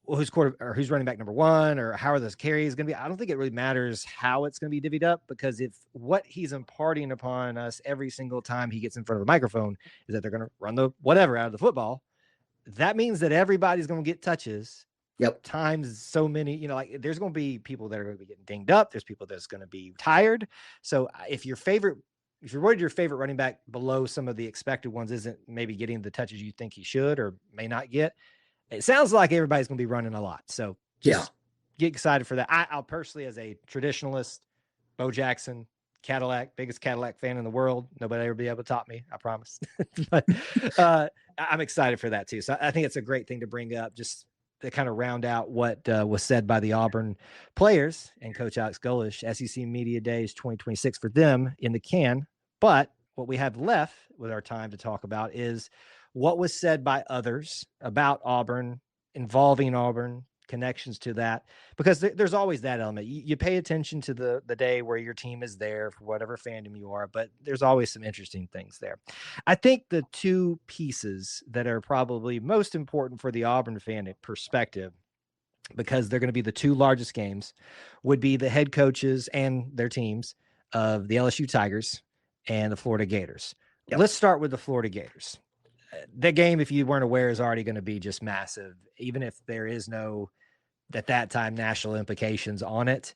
well, who's running back number one, or how are those carries going to be? I don't think it really matters how it's going to be divvied up, because if what he's imparting upon us every single time he gets in front of the microphone is that they're going to run the whatever out of the football, that means that everybody's going to get touches. Yep. Times so many, like there's going to be people that are going to be getting dinged up. There's people that's going to be tired. So if you're worried your favorite running back below some of the expected ones isn't maybe getting the touches you think he should or may not get, it sounds like everybody's going to be running a lot. So just get excited for that. I'll personally, as a traditionalist, Bo Jackson, Cadillac, biggest Cadillac fan in the world. Nobody ever be able to top me, I promise. But I'm excited for that too. So I think it's a great thing to bring up, just to kind of round out what was said by the Auburn players and Coach Alex Golesh. SEC Media Days 2026 for them in the can. But what we have left with our time to talk about is what was said by others about Auburn, involving Auburn, connections to that, because there's always that element. You pay attention to the day where your team is there for whatever fandom you are, but there's always some interesting things there. I think the two pieces that are probably most important for the Auburn fan perspective, because they're going to be the two largest games, would be the head coaches and their teams of the LSU Tigers and the Florida Gators. Yep. Let's start with the Florida Gators. The game, if you weren't aware, is already going to be just massive, even if there is no, at that time, national implications on it.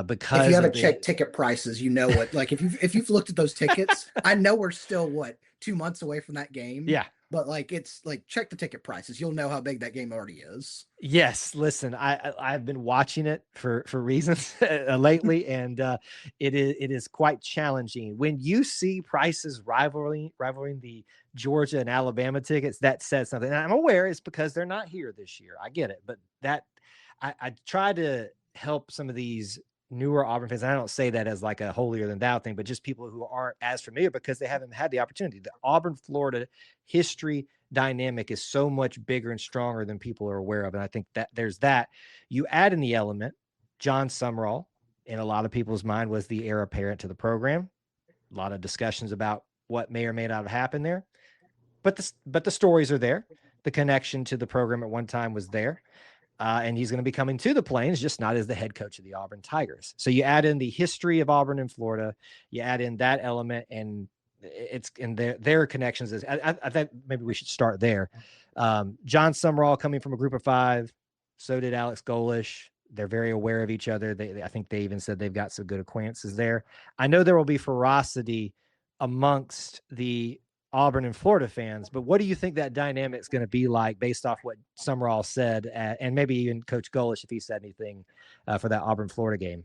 Because if you haven't checked ticket prices, what, like if you've looked at those tickets, I know we're still 2 months away from that game. Yeah. But it's check the ticket prices. You'll know how big that game already is. Yes. Listen, I've been watching it for reasons lately, and it is quite challenging when you see prices rivaling the Georgia and Alabama tickets. That says something. And I'm aware it's because they're not here this year. I get it, but I try to help some of these newer Auburn fans. I don't say that as like a holier than thou thing, but just people who aren't as familiar because they haven't had the opportunity. The Auburn, Florida history dynamic is so much bigger and stronger than people are aware of. And I think that there's that. You add in the element, John Summerall, in a lot of people's mind, was the heir apparent to the program. A lot of discussions about what may or may not have happened there. But the stories are there. The connection to the program at one time was there. and he's going to be coming to the Plains, just not as the head coach of the Auburn Tigers. So you add in the history of Auburn and Florida, you add in that element, and it's in their connections. I think maybe we should start there. John Summerall coming from a group of 5, so did Alex Golish. They're very aware of each other. I think they even said they've got some good acquaintances there. I know there will be ferocity amongst the Auburn and Florida fans, but what do you think that dynamic is going to be like based off what Summerall said, and maybe even Coach Golish, if he said anything for that Auburn Florida game?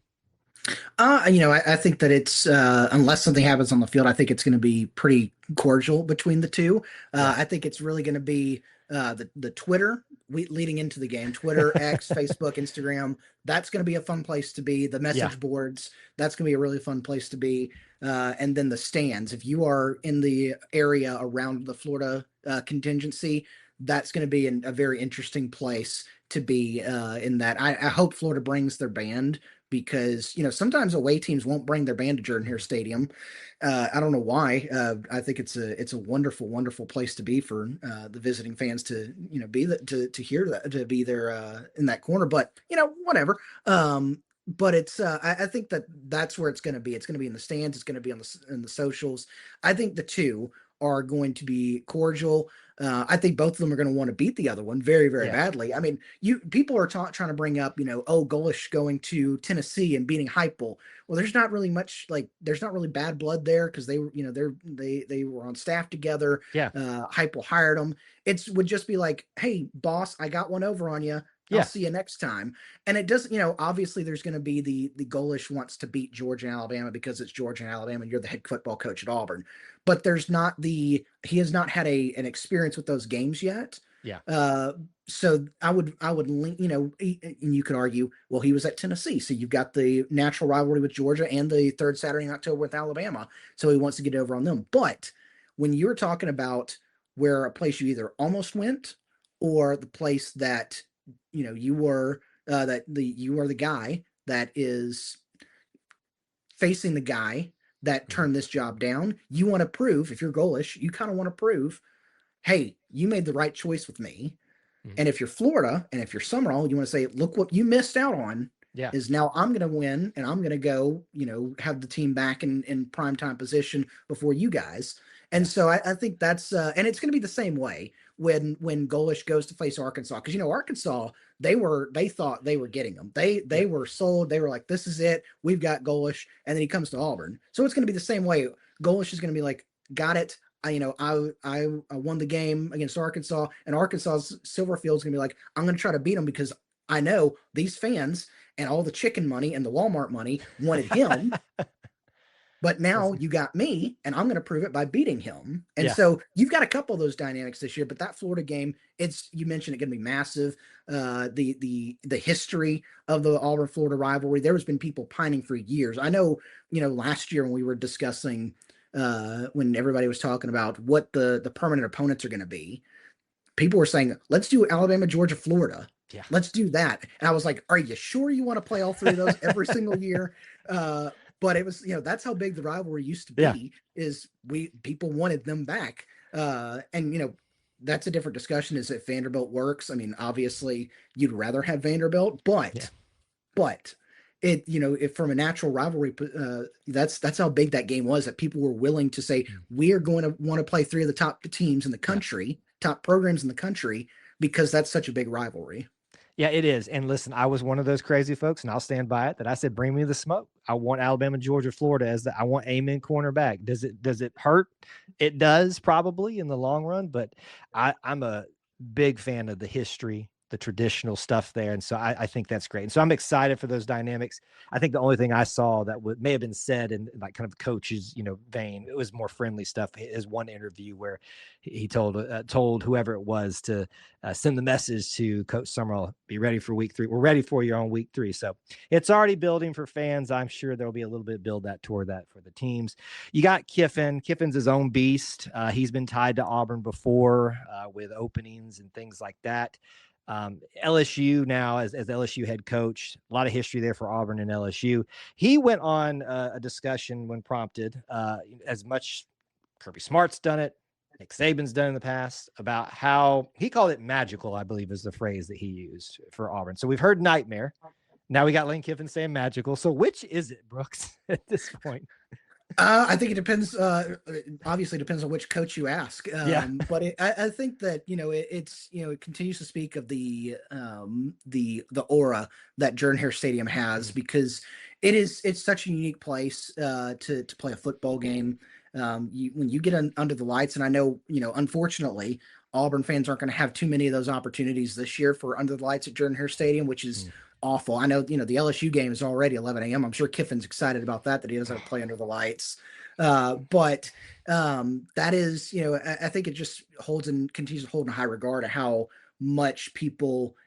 I think that it's unless something happens on the field, I think it's going to be pretty cordial between the two. I think it's really going to be the Twitter leading into the game, Twitter, X, Facebook, Instagram. That's going to be a fun place to be. The message boards, that's going to be a really fun place to be. And then the stands. If you are in the area around the Florida contingency, that's going to be a very interesting place to be in that. I hope Florida brings their band, because sometimes away teams won't bring their band to Jordan Hare Stadium. I don't know why. I think it's a wonderful, wonderful place to be for the visiting fans to be to hear that, to be there in that corner. But whatever. But it's I think that's where it's going to be. It's going to be in the stands. It's going to be in the socials. I think the two are going to be cordial. I think both of them are going to want to beat the other one very, very badly. I mean, people are trying to bring up, Golish going to Tennessee and beating Heupel. Well, there's not really bad blood there, because they were on staff together. Yeah. Heupel hired them. It would just be like, hey, boss, I got one over on you. I'll see you next time. And it doesn't, obviously there's going to be the Golish wants to beat Georgia and Alabama because it's Georgia and Alabama and you're the head football coach at Auburn. But there's not he has not had an experience with those games yet. Yeah. So I would link, and you could argue, well, he was at Tennessee, so you've got the natural rivalry with Georgia and the third Saturday in October with Alabama. So he wants to get over on them. But when you're talking about where a place you either almost went, or the place that you were you are the guy that is facing the guy that turned this job down, you want to prove, if you're Golish, you kind of want to prove, hey, you made the right choice with me. Mm-hmm. And if you're Florida and if you're Summerall, you want to say, look what you missed out on. Yeah. Is now I'm going to win, and I'm going to go, have the team back in primetime position before you guys. And so I think that's and it's going to be the same way when Golish goes to face Arkansas, because Arkansas, they thought they were getting them. They were sold. They were like, this is it. We've got Golish, and then he comes to Auburn. So it's going to be the same way. Golish is going to be like, got it. I won the game against Arkansas, and Arkansas's Silverfield's going to be like, I'm going to try to beat them because I know these fans and all the chicken money and the Walmart money wanted him. But now you got me, and I'm going to prove it by beating him. And so you've got a couple of those dynamics this year. But that Florida game, you mentioned it, going to be massive. The history of the Auburn Florida rivalry, there has been people pining for years. I know, last year when we were discussing, when everybody was talking about what the permanent opponents are going to be, people were saying, let's do Alabama, Georgia, Florida. Yeah. Let's do that. And I was like, are you sure you want to play all three of those every single year? But it was, that's how big the rivalry used to be, is people wanted them back. And, that's a different discussion, is if Vanderbilt works. I mean, obviously you'd rather have Vanderbilt, but it, if from a natural rivalry, that's how big that game was, that people were willing to say, we are going to want to play three of the top teams in the country, top programs in the country, because that's such a big rivalry. Yeah, it is. And listen, I was one of those crazy folks, and I'll stand by it, that I said, bring me the smoke. I want Alabama, Georgia, Florida I want amen cornerback. Does it hurt? It does, probably, in the long run, but I'm a big fan of the history, the traditional stuff there. And so I think that's great. And so I'm excited for those dynamics. I think the only thing I saw that may have been said in like kind of coach's, vein, it was more friendly stuff. His one interview where he told whoever it was to send the message to Coach Summerall, be ready for week 3. We're ready for you on week 3. So it's already building for fans. I'm sure there'll be a little bit build that toward that for the teams. You got Kiffin. Kiffin's his own beast. He's been tied to Auburn before with openings and things like that. LSU now as LSU head coach, a lot of history there for Auburn and LSU. He went on a discussion when prompted, as much Kirby Smart's done it, Nick Saban's done in the past, about how he called it magical, I believe is the phrase that he used for Auburn. So we've heard nightmare. Now we got Lane Kiffin saying magical. So which is it, Brooks, at this point? I think it depends. Obviously, depends on which coach you ask. Yeah. But I think that it's it continues to speak of the aura that Jordan-Hare Stadium has, because it's such a unique place to play a football game. When you get under the lights, and I know unfortunately Auburn fans aren't going to have too many of those opportunities this year for under the lights at Jordan-Hare Stadium, which is awful. I know, the LSU game is already 11 a.m. I'm sure Kiffin's excited about that he doesn't have to play under the lights. But that is, I think it just holds and continues to hold in high regard of how much people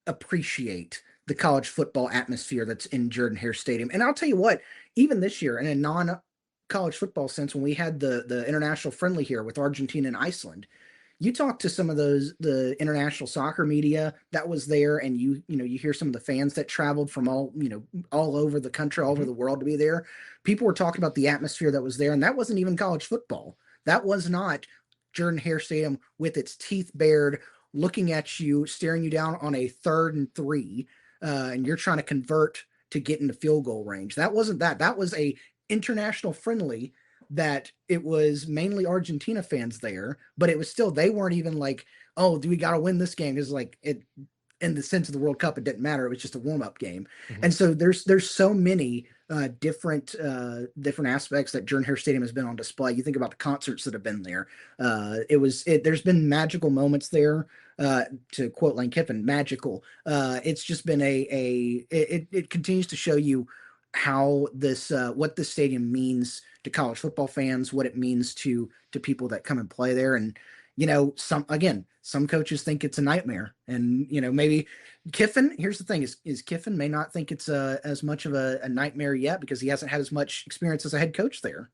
appreciate the college football atmosphere that's in Jordan-Hare Stadium. And I'll tell you what, even this year in a non-college football sense, when we had the international friendly here with Argentina and Iceland, you talk to some of the international soccer media that was there, and you hear some of the fans that traveled from all over the country, all over the world to be there. People were talking about the atmosphere that was there, and that wasn't even college football. That was not Jordan-Hare Stadium with its teeth bared, looking at you, staring you down on a 3rd and 3, and you're trying to convert to get into field goal range. That wasn't that. That was a international friendly that it was mainly Argentina fans there, but it was still, they weren't even like, oh, do we got to win this game? Because like it, in the sense of the World Cup, it didn't matter. It was just a warm-up game. And so there's so many different aspects that Jordan-Hare Stadium has been on display. You think about the concerts that have been there. There's been magical moments there. To quote Lane Kiffin, magical. It's just been it continues to show you how what this stadium means to college football fans, what it means to people that come and play there. And some coaches think it's a nightmare, and maybe Kiffin, here's the thing, is Kiffin may not think it's as much of a nightmare yet, because he hasn't had as much experience as a head coach there.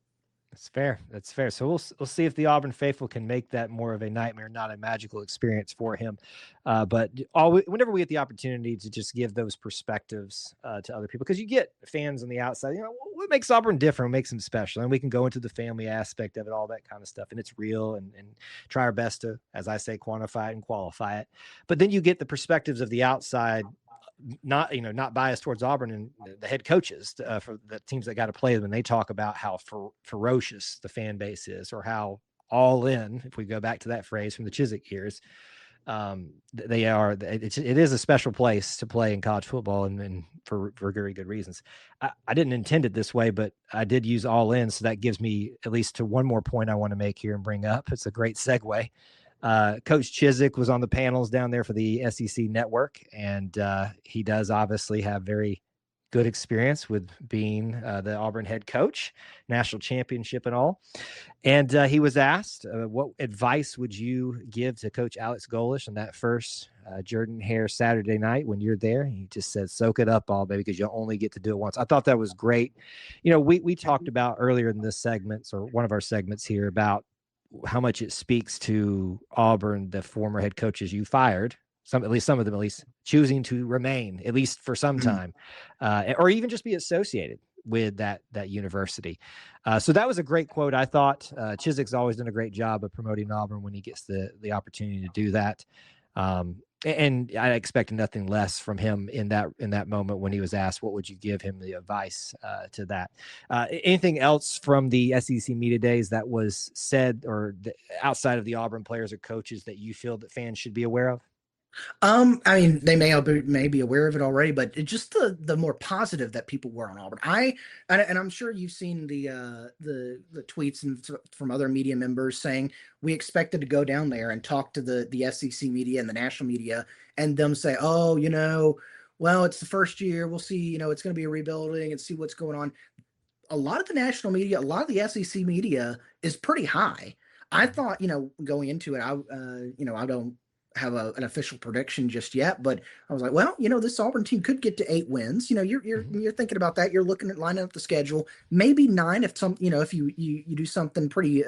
That's fair. That's fair. So we'll see if the Auburn faithful can make that more of a nightmare, not a magical experience for him. But whenever we get the opportunity to just give those perspectives to other people, because you get fans on the outside, what makes Auburn different, what makes them special, and we can go into the family aspect of it, all that kind of stuff, and it's real, and try our best to, as I say, quantify it and qualify it. But then you get the perspectives of the outside, not biased towards Auburn and the head coaches for the teams that got to play them, and they talk about how ferocious the fan base is, or how all in, if we go back to that phrase from the Chiswick years, they are. It is a special place to play in college football, and for very good reasons. I didn't intend it this way, but I did use all in, so that gives me at least to one more point I want to make here and bring up. It's a great segue. Coach Chiswick was on the panels down there for the SEC Network, and he does obviously have very good experience with being the Auburn head coach, national championship and all. And he was asked, what advice would you give to Coach Alex Golish on that first Jordan-Hare Saturday night when you're there? He just said, soak it up all, baby, because you'll only get to do it once. I thought that was great. We talked about earlier in this segment, or one of our segments here, about how much it speaks to Auburn, the former head coaches you fired, some of them choosing to remain, at least for some time, or even just be associated with that university. So that was a great quote, I thought. Chiswick's always done a great job of promoting Auburn when he gets the opportunity to do that. And I expected nothing less from him in that moment when he was asked, what would you give him the advice to that? Anything else from the SEC media days that was said, or outside of the Auburn players or coaches, that you feel that fans should be aware of? I mean, they may be aware of it already, but it's just the more positive that people were on Auburn. And I'm sure you've seen the tweets from other media members saying we expected to go down there and talk to the SEC media and the national media, and them say, oh, well, it's the first year, we'll see, it's going to be a rebuilding and see what's going on. A lot of the national media, a lot of the SEC media is pretty high. I thought, going into it, I don't have an official prediction just yet, but I was like, well, this Auburn team could get to 8 wins. You're thinking about that. You're looking at lining up the schedule, maybe 9 if you do something pretty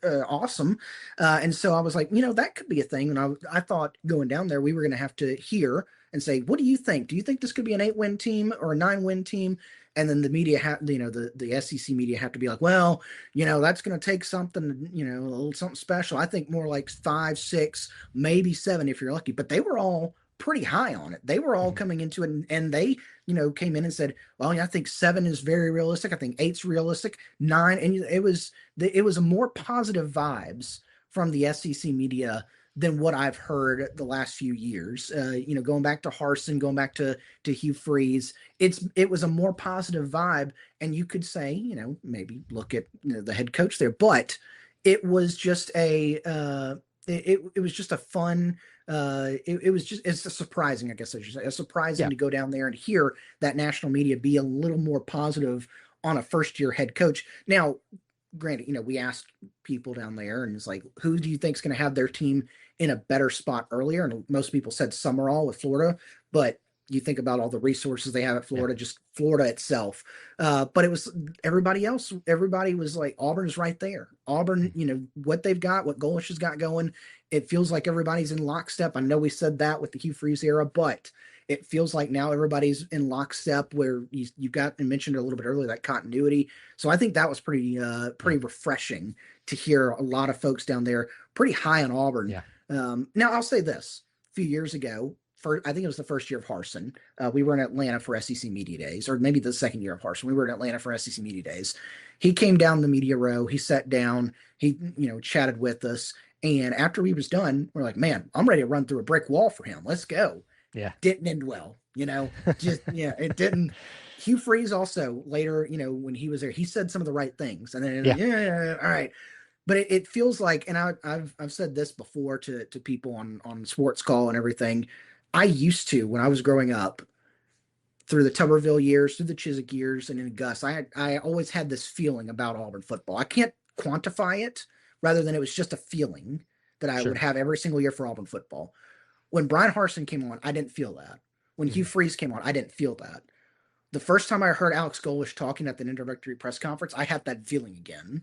awesome. And so I was like, that could be a thing. And I thought going down there, we were going to have to hear and say, what do you think? Do you think this could be an 8-win team or a 9-win team? And then the media the SEC media have to be like, well, that's going to take something, a little something special. I think more like 5, 6, maybe 7 if you're lucky. But they were all pretty high on it. They were all coming into it, and they, came in and said, well, yeah, I think 7 is very realistic. I think 8's realistic. 9, and it was a more positive vibes from the SEC media than what I've heard the last few years. Going back to Harsin, going back to Hugh Freeze, it was a more positive vibe, and you could say, maybe look at the head coach there, but it was just it was just a fun. It's a surprising, I guess I should say, surprising to go down there and hear that national media be a little more positive on a first-year head coach. Now, granted, we asked people down there, and it's like, who do you think is going to have their team in a better spot earlier? And most people said Summerall with Florida, but you think about all the resources they have at Florida, just Florida itself. But it was everybody else. Everybody was like, Auburn's right there. Auburn, what they've got, what Golish has got going, it feels like everybody's in lockstep. I know we said that with the Hugh Freeze era, but it feels like now everybody's in lockstep, where you got and mentioned a little bit earlier, that continuity. So I think that was pretty refreshing to hear a lot of folks down there pretty high on Auburn. Yeah. Now I'll say this: a few years ago, I think it was the first year of Harsin, we were in Atlanta for SEC Media Days, or maybe the second year of Harsin. We were in Atlanta for SEC Media Days. He came down the media row. He sat down. He chatted with us. And after he was done, we're like, man, I'm ready to run through a brick wall for him. Let's go. Yeah. Didn't end well, it didn't. Hugh Freeze also later, when he was there, he said some of the right things, and then all right. But it feels like, and I've said this before to people on Sports Call and everything. I used to, when I was growing up, through the Tuberville years, through the Chiswick years, and in Gus, I always had this feeling about Auburn football. I can't quantify it, rather than it was just a feeling that I would have every single year for Auburn football. When Brian Harsin came on, I didn't feel that. When Hugh Freeze came on, I didn't feel that. The first time I heard Alex Golish talking at the introductory press conference, I had that feeling again.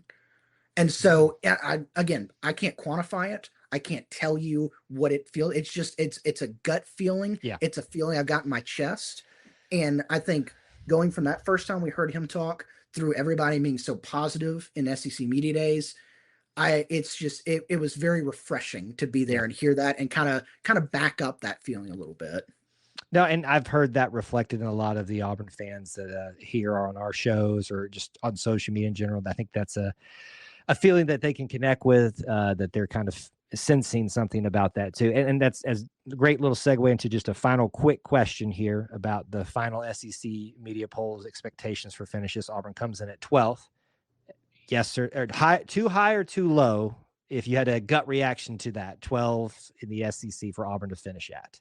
And so, I can't quantify it. I can't tell you what it feels. It's just, it's a gut feeling. Yeah. It's a feeling I've got in my chest. And I think going from that first time we heard him talk through everybody being so positive in SEC Media Days, it was very refreshing to be there and hear that, and kind of back up that feeling a little bit. No, and I've heard that reflected in a lot of the Auburn fans that here are on our shows or just on social media in general. I think that's a feeling that they can connect with, that they're kind of sensing something about that too. And that's a great little segue into just a final quick question here about the final SEC media polls expectations for finishes. Auburn comes in at 12th. Yes, sir. Or too high or too low, if you had a gut reaction to that, 12 in the SEC for Auburn to finish at?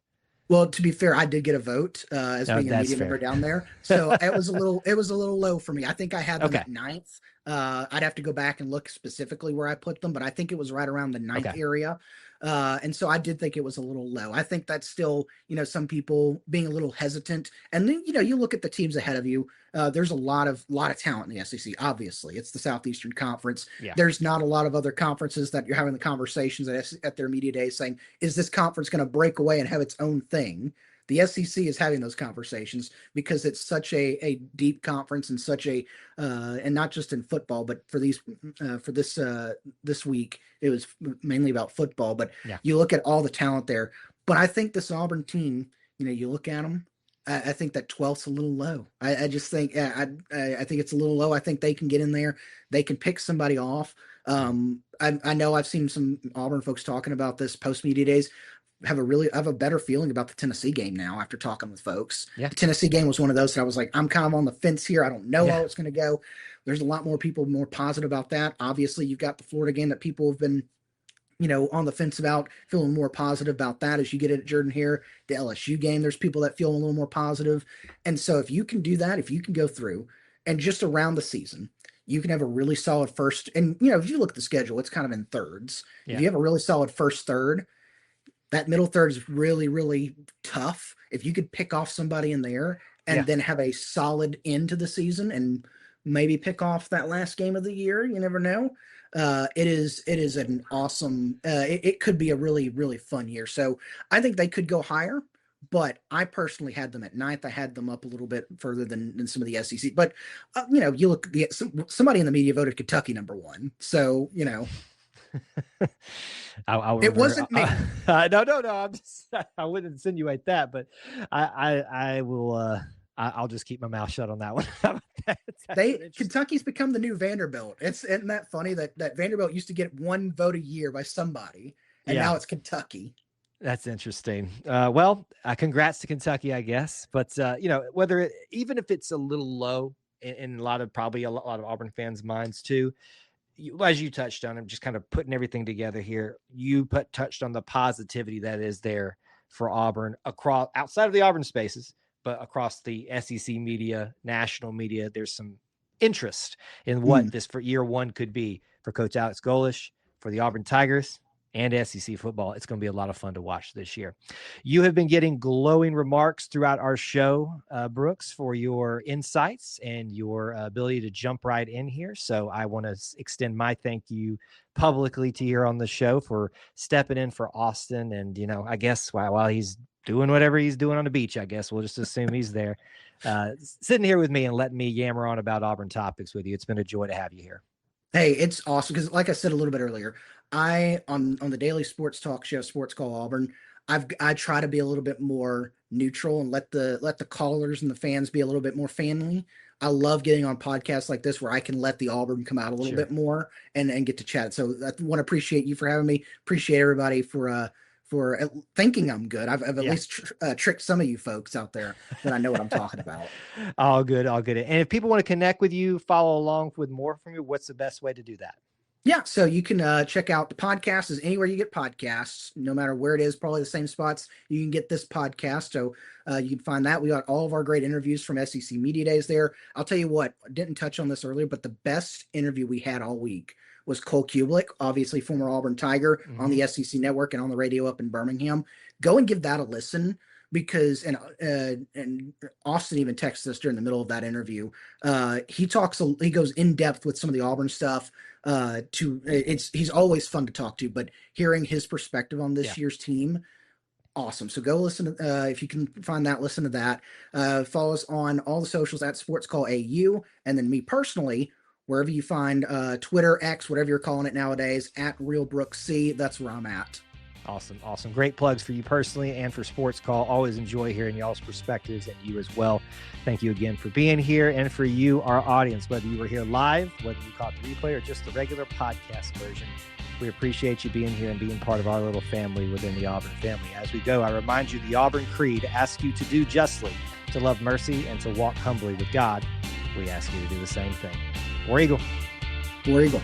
Well, to be fair, I did get a vote as being a media member down there, so it was a little low for me. I think I had them at 9th. I'd have to go back and look specifically where I put them, but I think it was right around the 9th area. And so I did think it was a little low. I think that's still, some people being a little hesitant. And then, you look at the teams ahead of you. There's a lot of talent in the SEC. Obviously, it's the Southeastern Conference. Yeah. There's not a lot of other conferences that you're having the conversations at their media days saying, is this conference going to break away and have its own thing? The SEC is having those conversations because it's such a deep conference, and such a and not just in football, but for this week it was mainly about football. But you look at all the talent there. But I think this Auburn team, you look at them. I think that 12th's a little low. I just think I think it's a little low. I think they can get in there. They can pick somebody off. I know I've seen some Auburn folks talking about this post media days. I have a better feeling about the Tennessee game now after talking with folks. Yeah. The Tennessee game was one of those that I was like, I'm kind of on the fence here. I don't know how it's going to go. There's a lot more people more positive about that. Obviously, you've got the Florida game that people have been, on the fence about, feeling more positive about that as you get it at Jordan here. The LSU game, there's people that feel a little more positive. And so if you can do that, if you can go through and just around the season, you can have a really solid first. And, if you look at the schedule, it's kind of in thirds. Yeah. If you have a really solid first third, that middle third is really, really tough. If you could pick off somebody in there and then have a solid end to the season and maybe pick off that last game of the year, you never know. It is an awesome, it could be a really, really fun year. So I think they could go higher, but I personally had them at ninth. I had them up a little bit further than some of the SEC. But you know, you look, somebody in the media voted Kentucky number one. So you know, it wasn't me. No. I'm just, I wouldn't insinuate that, but I will. I'll just keep my mouth shut on that one. Kentucky's become the new Vanderbilt. Isn't that funny that Vanderbilt used to get one vote a year by somebody, and now it's Kentucky. That's interesting. Well, congrats to Kentucky, I guess. But you know, even if it's a little low in a lot of Auburn fans' minds too, as you touched on, I'm just kind of putting everything together here. You touched on the positivity that is there for Auburn across outside of the Auburn spaces, but across the SEC media, national media. There's some interest in what this for year one could be for Coach Alex Golesh, for the Auburn Tigers, and SEC football. It's going to be a lot of fun to watch this year. You have been getting glowing remarks throughout our show, Brooks, for your insights and your ability to jump right in here. So I want to extend my thank you publicly to you on the show for stepping in for Austin. And, you know, I guess while he's doing whatever he's doing on the beach, I guess we'll just assume he's there, sitting here with me and letting me yammer on about Auburn topics with you. It's been a joy to have you here. Hey, it's awesome because, like I said a little bit earlier, I on the daily sports talk show, Sports Call Auburn, I try to be a little bit more neutral and let the callers and the fans be a little bit more family. I love getting on podcasts like this where I can let the Auburn come out a little bit more and get to chat. So I want to appreciate you for having me. Appreciate everybody for thinking I'm good. I've at least tricked some of you folks out there that I know what I'm talking about. All good. And if people want to connect with you, follow along with more from you, what's the best way to do that? Yeah, so you can check out the podcast is anywhere you get podcasts, no matter where it is, probably the same spots you can get this podcast. So you can find that. We got all of our great interviews from SEC Media Days there. I'll tell you what, I didn't touch on this earlier, but the best interview we had all week was Cole Kublik, obviously former Auburn Tiger, on the SEC Network and on the radio up in Birmingham. Go and give that a listen because, and Austin even texted us during the middle of that interview. He goes in depth with some of the Auburn stuff. He's always fun to talk to, but hearing his perspective on this year's team, awesome. So go listen to, if you can find that, listen to that. Follow us on all the socials at Sports Call AU, and then me personally, wherever you find Twitter, X, whatever you're calling it nowadays, at Real Brooks C. That's where I'm at. Awesome. Great plugs for you personally and for Sports Call. Always enjoy hearing y'all's perspectives and you as well. Thank you again for being here, and for you, our audience, whether you were here live, whether you caught the replay, or just the regular podcast version. We appreciate you being here and being part of our little family within the Auburn family. As we go, I remind you, the Auburn Creed asks you to do justly, to love mercy, and to walk humbly with God. We ask you to do the same thing. War Eagle. War Eagle.